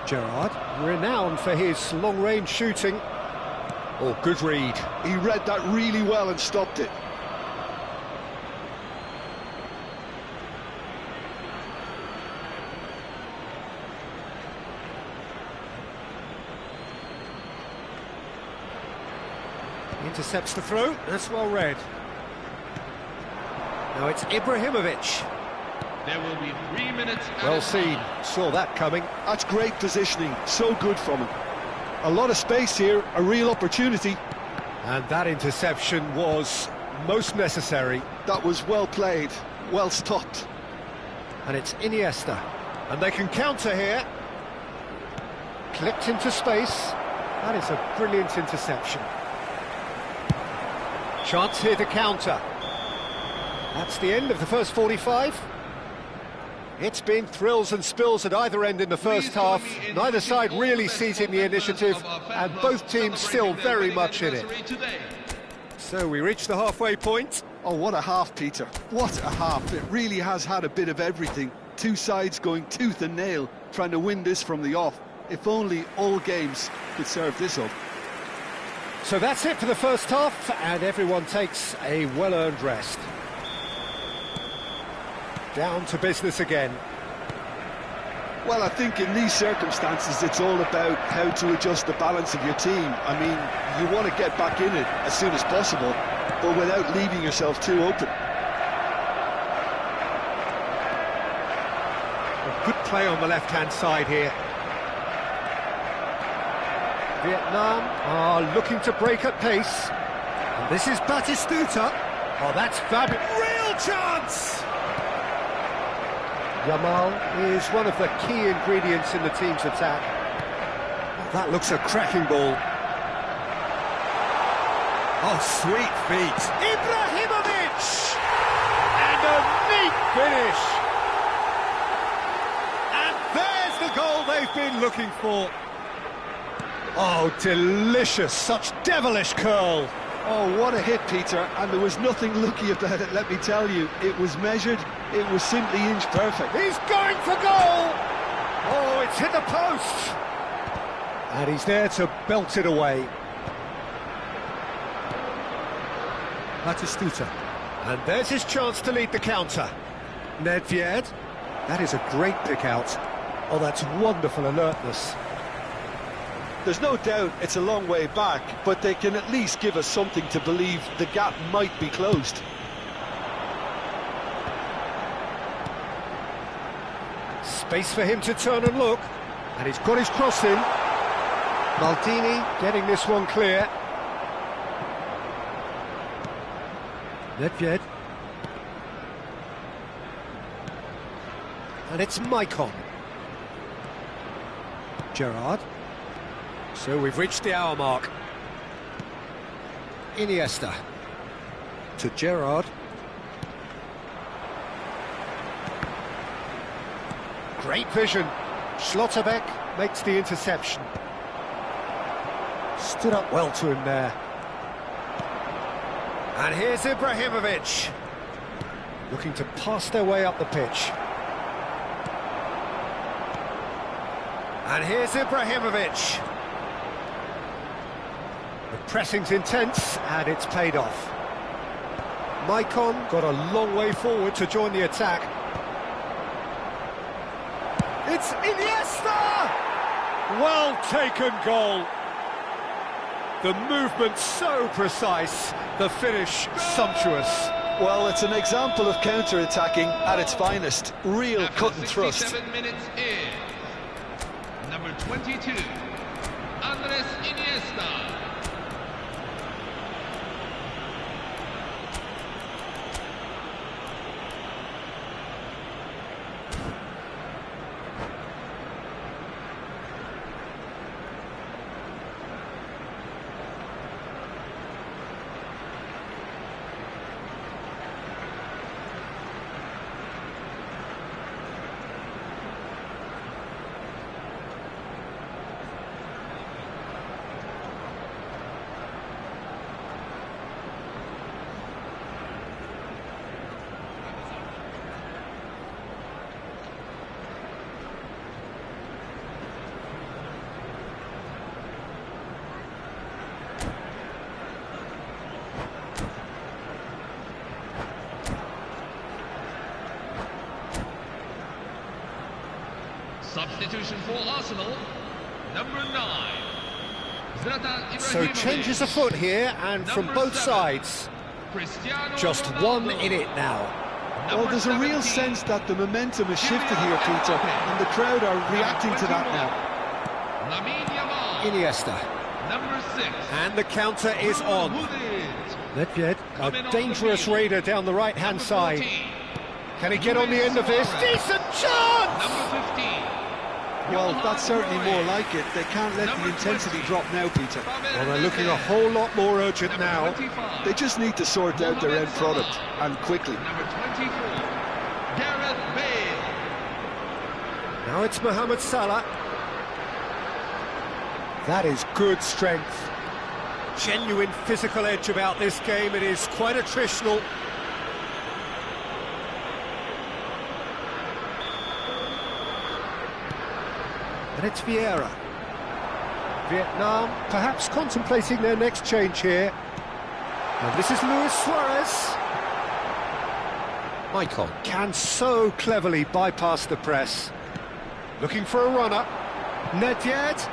Gerrard, renowned for his long-range shooting. Oh, good read.
He read that really well and stopped it.
Intercepts the throw, that's well read. Now it's Ibrahimovic.
There will be 3 minutes.
Well seen, saw that coming.
That's great positioning, so good from him. A lot of space here, a real opportunity.
And that interception was most necessary.
That was well played, well stopped.
And it's Iniesta. And they can counter here. Clipped into space. That is a brilliant interception. Chance here to counter. That's the end of the first 45. It's been thrills and spills at either end in the first half. Neither side really seizing the initiative, and both teams still very much in it. So we reach the halfway point.
Oh, what a half, Peter. What a half. It really has had a bit of everything. Two sides going tooth and nail, trying to win this from the off. If only all games could serve this up.
So that's it for the first half, and everyone takes a well-earned rest. Down to business again.
Well, I think in these circumstances it's all about how to adjust the balance of your team. I mean, you want to get back in it as soon as possible, but without leaving yourself too open.
A good play on the left-hand side here. Vietnam are looking to break at pace. And this is Batistuta. Oh, that's fabulous.
Real chance!
Yamal is one of the key ingredients in the team's attack. Oh, that looks a cracking ball.
Oh, sweet feet.
Ibrahimovic! And a neat finish!
And there's the goal they've been looking for.
Oh, delicious, such devilish curl.
Oh, what a hit, Peter, and there was nothing lucky about it, let me tell you. It was measured, it was simply inch perfect.
He's going for goal! Oh, it's hit the post! And he's there to belt it away. Batistuta. And there's his chance to lead the counter. Nedved. That is a great pick out. Oh, that's wonderful alertness.
There's no doubt it's a long way back, but they can at least give us something to believe the gap might be closed.
Space for him to turn and look. And he's got his cross in. Maldini getting this one clear. Nedved. And it's Maicon. Gerrard. So we've reached the hour mark. Iniesta. To Gerrard. Great vision. Schlotterbeck makes the interception. Stood up well to him there.
And here's Ibrahimovic.
Looking to pass their way up the pitch.
And here's Ibrahimovic.
The pressing's intense, and it's paid off. Maicon got a long way forward to join the attack. It's Iniesta!
Well taken goal. The movement so precise, the finish sumptuous.
Well, it's an example of counter-attacking at its finest. Real cut and thrust.
67 minutes in. Number 22, Andres Iniesta. Substitution for Arsenal, number 9.
So changes afoot here, and from both sides. Just one in it now.
Well, there's a real sense that the momentum has shifted here, Peter, and the crowd are reacting to that now.
Iniesta.
Number 6.
And the counter is on.
Nedved, a dangerous raider down the right-hand side. Can he get on the end of this? Decent chance!
Number 15.
Well, that's certainly more like it. They can't let the intensity drop now, Peter.
Well, they're looking a whole lot more urgent now.
They just need to sort out their end product, and quickly.
Number 24, Gareth Bale.
Now it's Mohamed Salah. That is good strength.
Genuine physical edge about this game. It is quite attritional.
And it's Vieira. Vietnam perhaps contemplating their next change here. And this is Luis Suarez. Maicon can so cleverly bypass the press. Looking for a run-up. Nedved.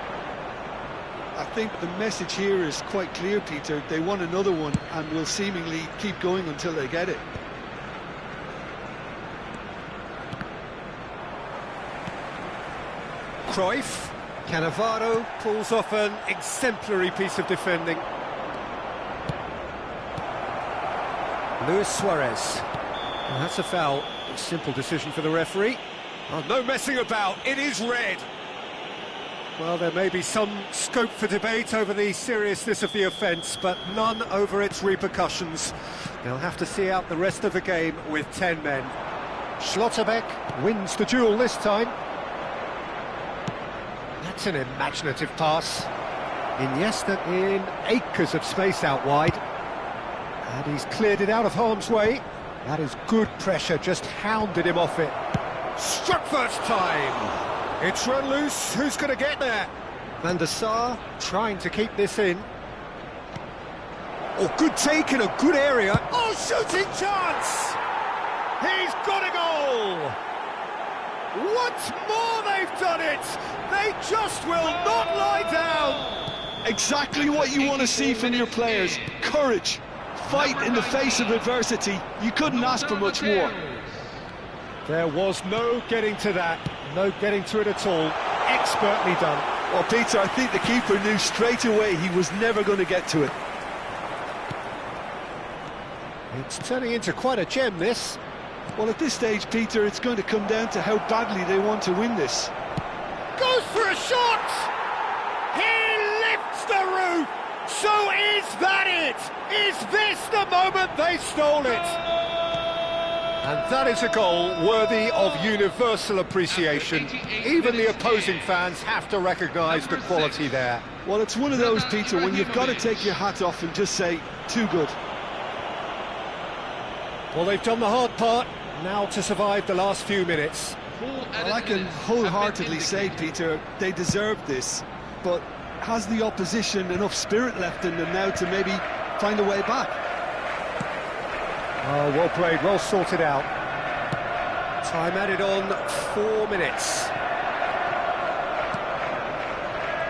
I think the message here is quite clear, Peter. They want another one and will seemingly keep going until they get it.
Cruyff. Cannavaro pulls off an exemplary piece of defending.
Luis Suarez. Well, that's a foul. A simple decision for the referee.
Oh, no messing about, it is red.
Well, there may be some scope for debate over the seriousness of the offence, but none over its repercussions. They'll have to see out the rest of the game with 10 men. Schlotterbeck wins the duel this time. That's an imaginative pass. Iniesta in acres of space out wide. And he's cleared it out of harm's way. That is good pressure, just hounded him off it.
Struck first time. It's run loose, who's going to get there?
Van der Sar trying to keep this in.
Oh, good take in a good area. Oh, shooting chance! He's got a goal! Once more they've done it! They just will not lie down!
Exactly what you want to see from your players. Courage, fight in the face of adversity. You couldn't ask for much more.
There was no getting to that, no getting to it at all. Expertly done.
Well, Peter, I think the keeper knew straight away he was never going to get to it.
It's turning into quite a gem, this.
Well, at this stage, Peter, it's going to come down to how badly they want to win this.
Goes for a shot! He lifts the roof! So is that it? Is this the moment they stole it?
And that is a goal worthy of universal appreciation. Even the opposing fans have to recognise the quality there.
Well, it's one of those, Peter, when you've got to take your hat off and just say, too good.
Well, they've done the hard part, now to survive the last few minutes.
Well, I can wholeheartedly say, Peter, they deserved this, but has the opposition enough spirit left in them now to maybe find a way back?
Oh, well played, well sorted out. Time added on, 4 minutes.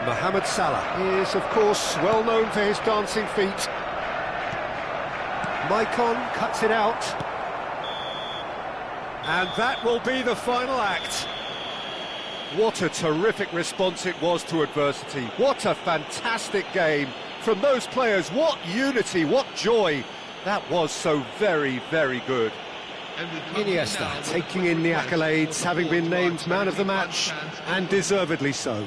Mohamed Salah is, of course, well known for his dancing feet. Maicon cuts it out. And that will be the final act. What a terrific response it was to adversity. What a fantastic game from those players. What unity, what joy. That was so very, very good. Iniesta taking in the accolades, having been named man of the match, and deservedly so.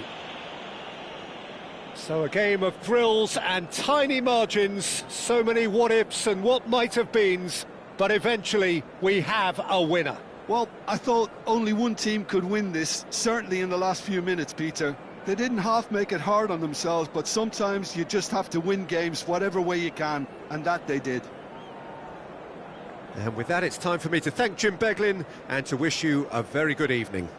So a game of thrills and tiny margins, so many what-ifs and what-might-have-beens, but eventually we have a winner.
Well, I thought only one team could win this, certainly in the last few minutes, Peter. They didn't half make it hard on themselves, but sometimes you just have to win games whatever way you can, and that they did.
And with that, it's time for me to thank Jim Beglin and to wish you a very good evening.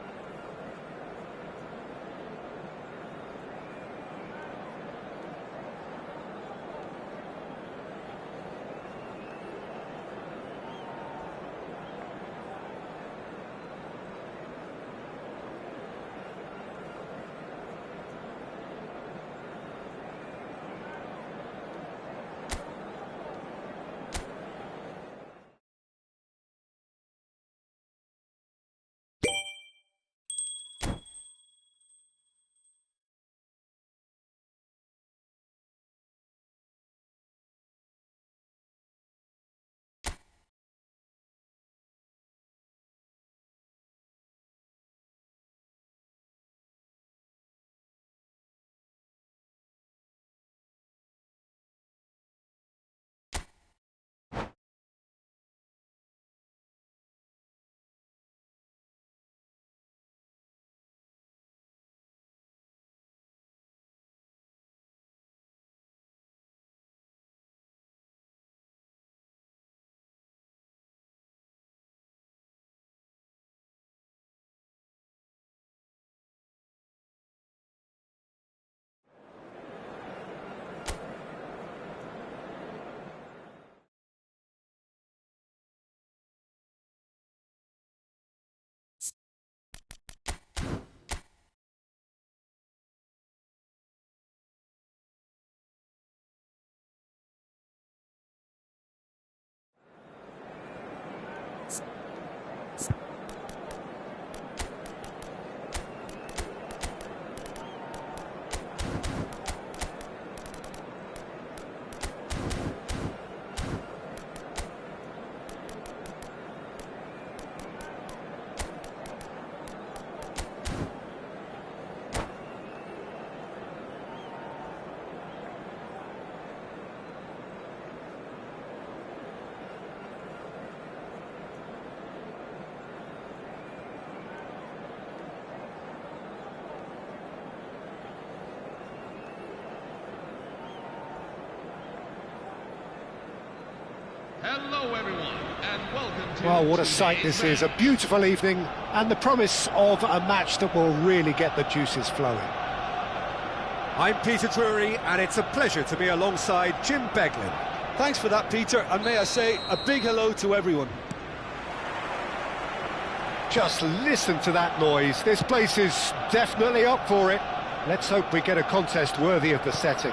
Hello everyone, and welcome to...
Well, what a sight this is, a beautiful evening, and the promise of a match that will really get the juices flowing. I'm Peter Drury, and it's a pleasure to be alongside Jim Beglin.
Thanks for that, Peter, and may I say a big hello to everyone.
Just listen to that noise, this place is definitely up for it. Let's hope we get a contest worthy of the setting.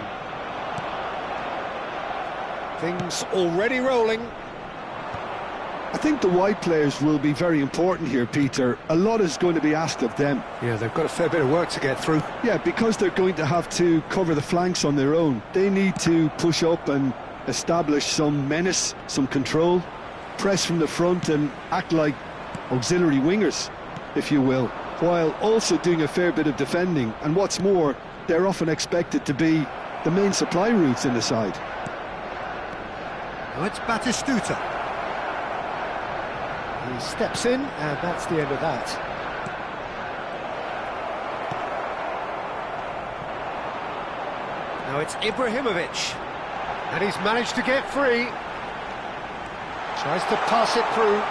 Things already rolling.
I think the wide players will be very important here, Peter. A lot is going to be asked of them.
Yeah, they've got a fair bit of work to get through.
Yeah, because they're going to have to cover the flanks on their own. They need to push up and establish some menace, some control, press from the front and act like auxiliary wingers, if you will, while also doing a fair bit of defending. And what's more, they're often expected to be the main supply routes in the side.
Now it's Batistuta. He steps in, and that's the end of that. Now it's Ibrahimovic. And he's managed to get free. Tries to pass it through.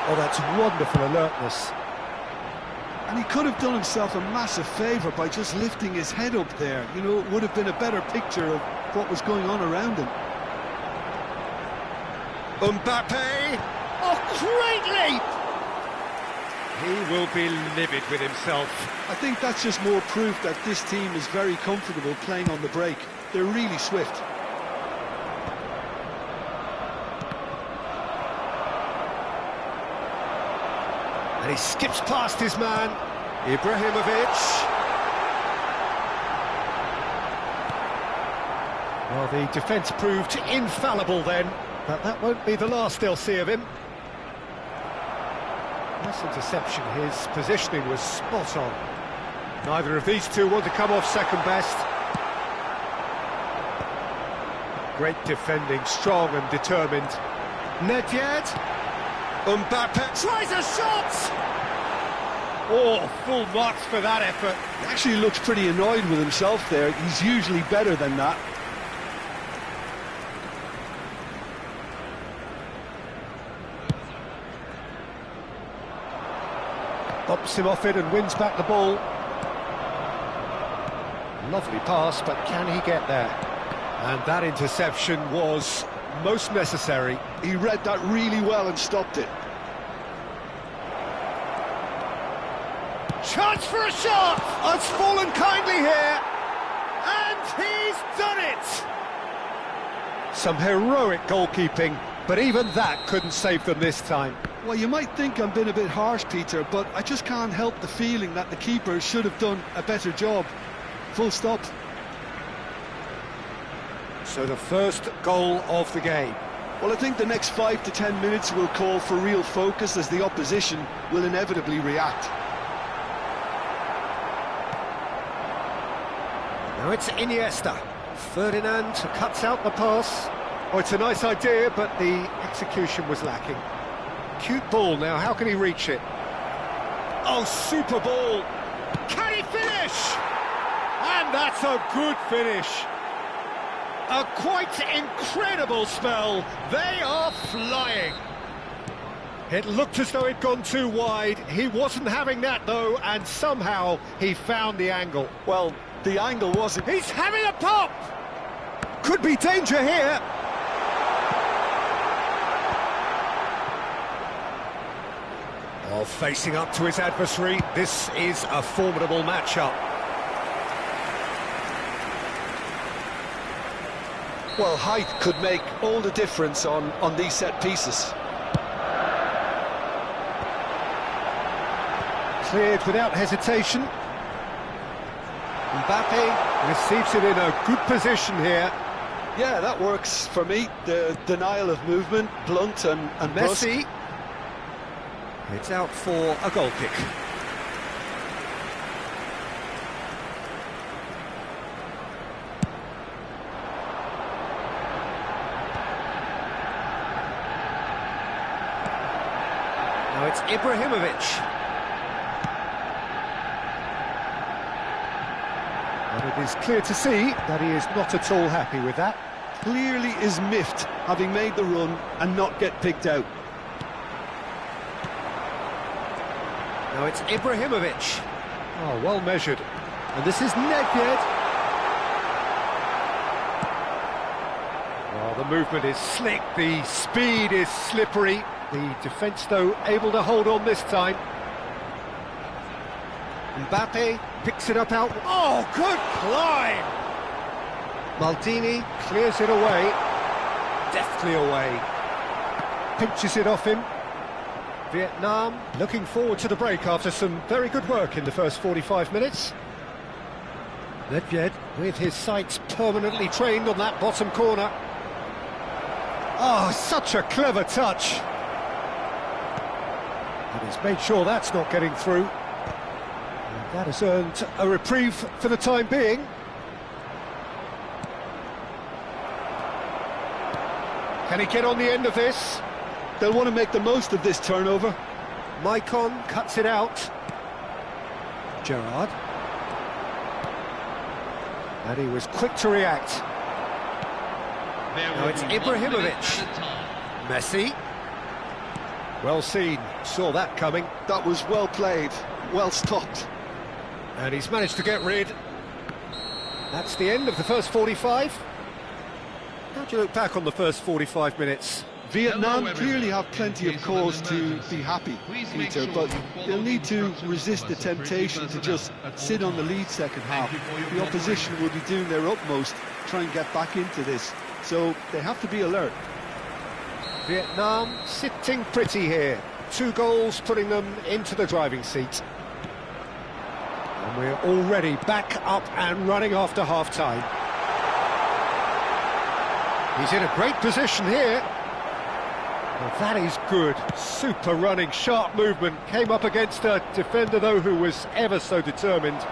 Oh, that's wonderful alertness.
And he could have done himself a massive favour by just lifting his head up there. You know, it would have been a better picture of what was going on around him.
Mbappe! Oh, great leap! He will be livid with himself.
I think that's just more proof that this team is very comfortable playing on the break. They're really swift.
And he skips past his man, Ibrahimovic. Well, the defence proved infallible then, but that won't be the last they'll see of him. Nice interception, his positioning was spot on. Neither of these two want to come off second best. Great defending, strong and determined. Nedved. Mbappe tries a shot! Oh, full marks for that effort.
He actually looks pretty annoyed with himself there. He's usually better than that.
Bumps him off it and wins back the ball. Lovely pass, but can he get there? And that interception was most necessary.
He read that really well and stopped it.
Chance for a shot! It's fallen kindly here. And he's done it! Some heroic goalkeeping, but even that couldn't save them this time.
Well, you might think I'm being a bit harsh, Peter, but I just can't help the feeling that the keeper should have done a better job. Full stop.
So the first goal of the game.
Well, I think the next 5 to 10 minutes will call for real focus as the opposition will inevitably react.
Now it's Iniesta. Ferdinand cuts out the pass. Oh, it's a nice idea, but the execution was lacking. Cute ball now, how can he reach it? Oh, super ball! Can he finish? And that's a good finish. A quite incredible spell. They are flying. It looked as though it'd gone too wide. He wasn't having that, though, and somehow he found the angle.
Well, the angle wasn't...
He's having a pop! Could be danger here. Oh, facing up to his adversary, this is a formidable matchup.
Well, height could make all the difference on these set pieces.
Cleared without hesitation. Mbappe receives it in a good position here.
Yeah, that works for me. The denial of movement, blunt and
Messi.
brusque.
It's out for a goal kick. Now it's Ibrahimovic. And it is clear to see that he is not at all happy with that.
Clearly is miffed, having made the run and not get picked out.
Now it's Ibrahimovic. Oh, well measured. And this is Nedved. Well, the movement is slick, the speed is slippery. The defence, though, able to hold on this time. Mbappe picks it up out. Oh, good climb! Maldini clears it away. Deftly away. Pinches it off him. Vietnam looking forward to the break after some very good work in the first 45 minutes. Nedved with his sights permanently trained on that bottom corner. Oh, such a clever touch. And he's made sure that's not getting through. And that has earned a reprieve for the time being. Can he get on the end of this?
They'll want to make the most of this turnover.
Maicon cuts it out. Gerrard. And he was quick to react. Now it's Ibrahimovic. Messi. Well seen, saw that coming.
That was well played, well stopped.
And he's managed to get rid. That's the end of the first 45. How do you look back on the first 45 minutes?
Vietnam clearly have plenty of cause to be happy, Peter, but they'll need to resist the temptation to just sit on the lead second half. The opposition will be doing their utmost to try and get back into this, so they have to be alert.
Vietnam sitting pretty here. 2 goals putting them into the driving seat. And we're already back up and running after half-time. He's in a great position here. Well, that is good. Super running, sharp movement. Came up against a defender, though, who was ever so determined.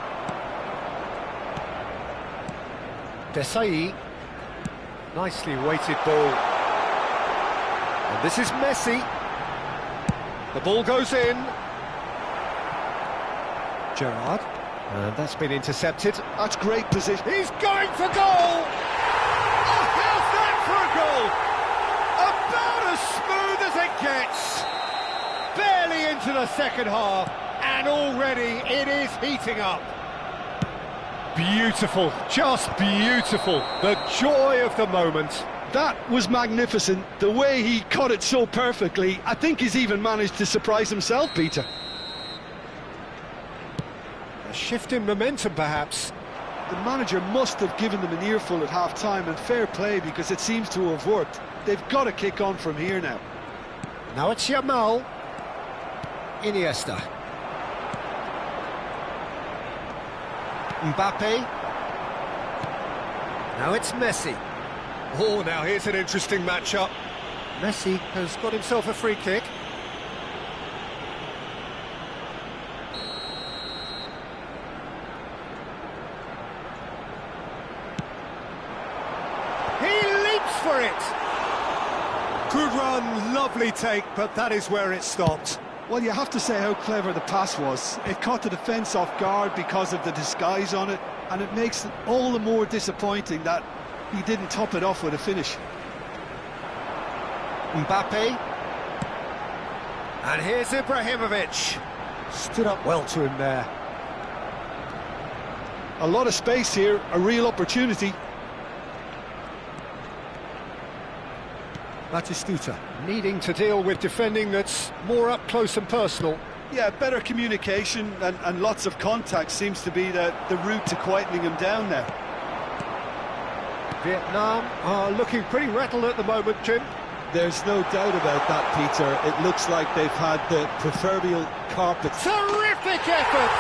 Desai. Nicely weighted ball. And this is Messi. The ball goes in. Gerrard. And that's been intercepted.
That's great position.
He's going for goal! Oh, how's that for a goal? About as smooth as it gets. Barely into the second half, and already it is heating up. Beautiful, just beautiful. The joy of the moment.
That was magnificent. The way he cut it so perfectly, I think he's even managed to surprise himself, Peter.
A shift in momentum, perhaps.
The manager must have given them an earful at half-time, and fair play, because it seems to have worked. They've got to kick on from here now.
Now it's Yamal. Iniesta. Mbappe. Now it's Messi. Oh, now here's an interesting matchup. Messi has got himself a free kick. For it. Good run, lovely take, but that is where it stopped.
Well, you have to say how clever the pass was. It caught the defence off guard because of the disguise on it, and it makes it all the more disappointing that he didn't top it off with a finish.
Mbappe. And here's Ibrahimovic. Stood up well to him there.
A lot of space here, a real opportunity.
Batistuta needing to deal with defending that's more up close and personal.
Yeah, better communication and lots of contact seems to be the route to quietening him down now.
Vietnam are looking pretty rattled at the moment, Jim.
There's no doubt about that, Peter. It looks like they've had the proverbial carpet.
Terrific effort!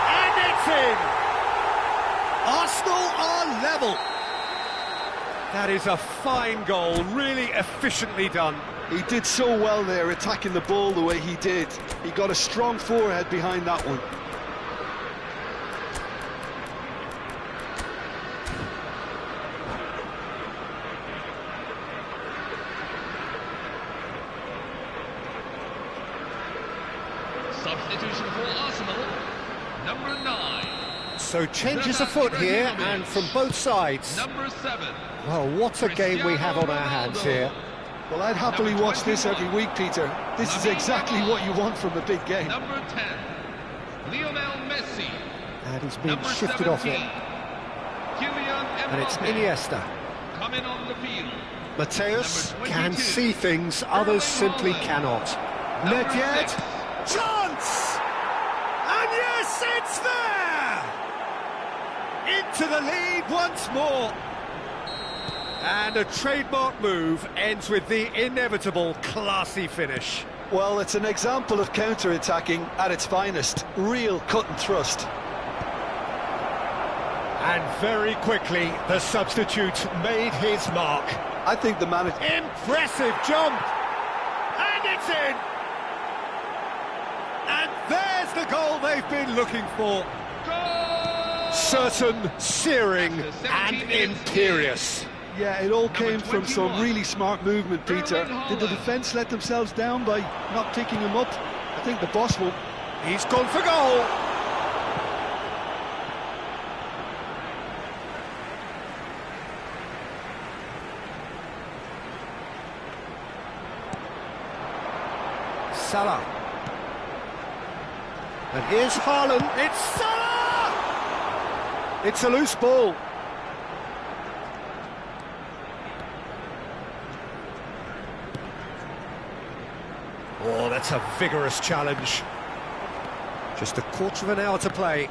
And it's in! Arsenal are level. That is a fine goal, really efficiently done.
He did so well there, attacking the ball the way he did. He got a strong forehead behind that one.
Substitution for Arsenal, number 9.
So changes afoot here, and from both sides.
Number 7.
Well, what a game we have on our hands here.
Well, I'd happily watch this every week, Peter. This is exactly what you want from a big game.
Number 10, Lionel Messi.
And he's been
Number
shifted
17,
off it.
Kylian Mbappe.
And it's Iniesta.
Coming on the field.
Mateus
Number
can
22,
see things others simply cannot.
Number
Not yet.
6.
Chance! And yes, it's there! Into the lead once more. And a trademark move ends with the inevitable classy finish.
Well, it's an example of counter-attacking at its finest. Real cut and thrust.
And very quickly, the substitute made his mark.
I think the manager...
Impressive jump! And it's in! And there's the goal they've been looking for.
Goal!
Certain, searing and imperious.
Yeah, it all came from some really smart movement, Peter. Did the defence let themselves down by not picking him up? I think the boss will.
He's gone for goal. Salah. And here's Haaland. It's Salah! It's a loose ball. Oh, that's a vigorous challenge. Just a quarter of an hour to play.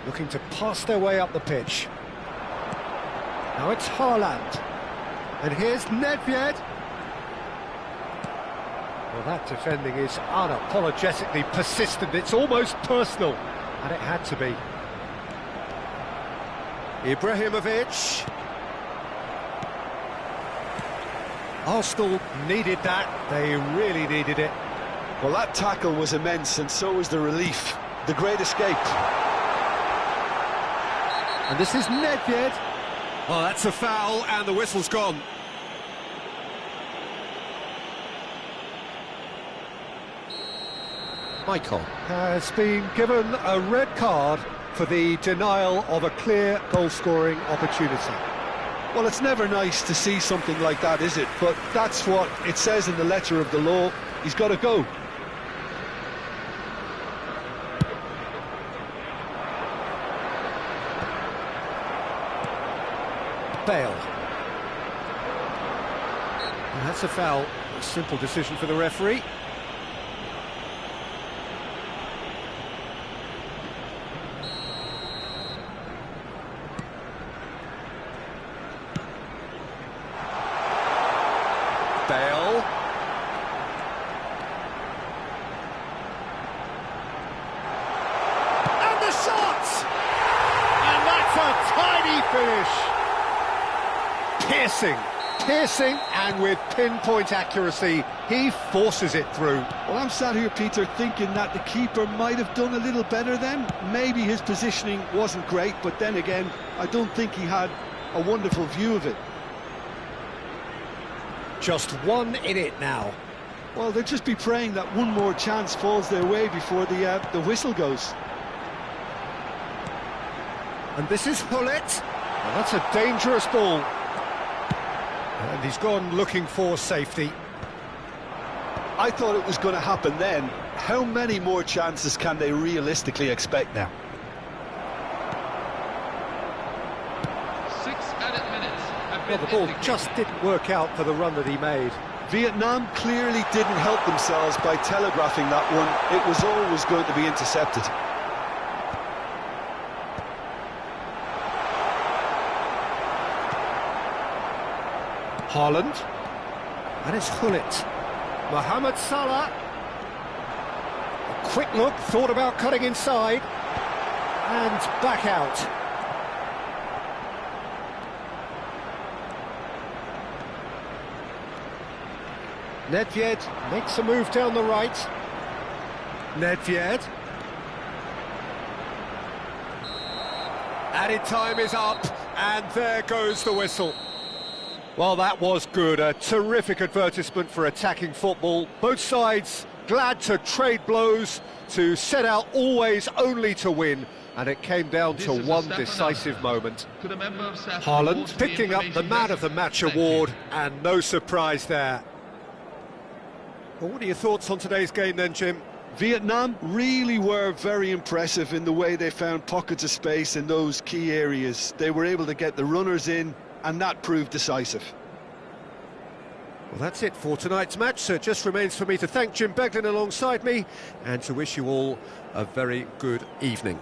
Looking to pass their way up the pitch. Now it's Haaland. And here's Nedved. Well, that defending is unapologetically persistent. It's almost personal. And it had to be. Ibrahimovic. Arsenal needed that. They really needed it.
Well, that tackle was immense, and so was the relief. The great escape.
And this is Nedved. Well, that's a foul, and the whistle's gone. Michael has been given a red card for the denial of a clear goal-scoring opportunity.
Well, it's never nice to see something like that, is it? But that's what it says in the letter of the law. He's got to go.
Bale. And that's a foul. A simple decision for the referee. Bale. And the shot! And that's a tiny finish. Piercing, and with pinpoint accuracy, he forces it through.
Well, I'm sat here, Peter, thinking that the keeper might have done a little better then. Maybe his positioning wasn't great, but then again, I don't think he had a wonderful view of it.
Just one in it now.
Well, they'll just be praying that one more chance falls their way before the whistle goes.
And this is Hullet. And that's a dangerous ball. And he's gone looking for safety.
I thought it was going to happen then. How many more chances can they realistically expect now?
6 added minutes have been
Well, the ball
indicated.
just didn't work out for the run that he made.
Vietnam clearly didn't help themselves by telegraphing that one. It was always going to be intercepted.
Haaland. And it's Hullet. Mohamed Salah. A quick look, thought about cutting inside. And back out. Nedved makes a move down the right. Nedved. Added time is up, and there goes the whistle. Well, that was good. A terrific advertisement for attacking football. Both sides glad to trade blows, to set out always only to win, and it came down to one decisive moment. Haaland picking up the Man of the Match award, and no surprise there. Well, what are your thoughts on today's game then, Jim?
Vietnam really were very impressive in the way they found pockets of space in those key areas. They were able to get the runners in, and that proved decisive.
Well, that's it for tonight's match, so it just remains for me to thank Jim Beglin alongside me and to wish you all a very good evening.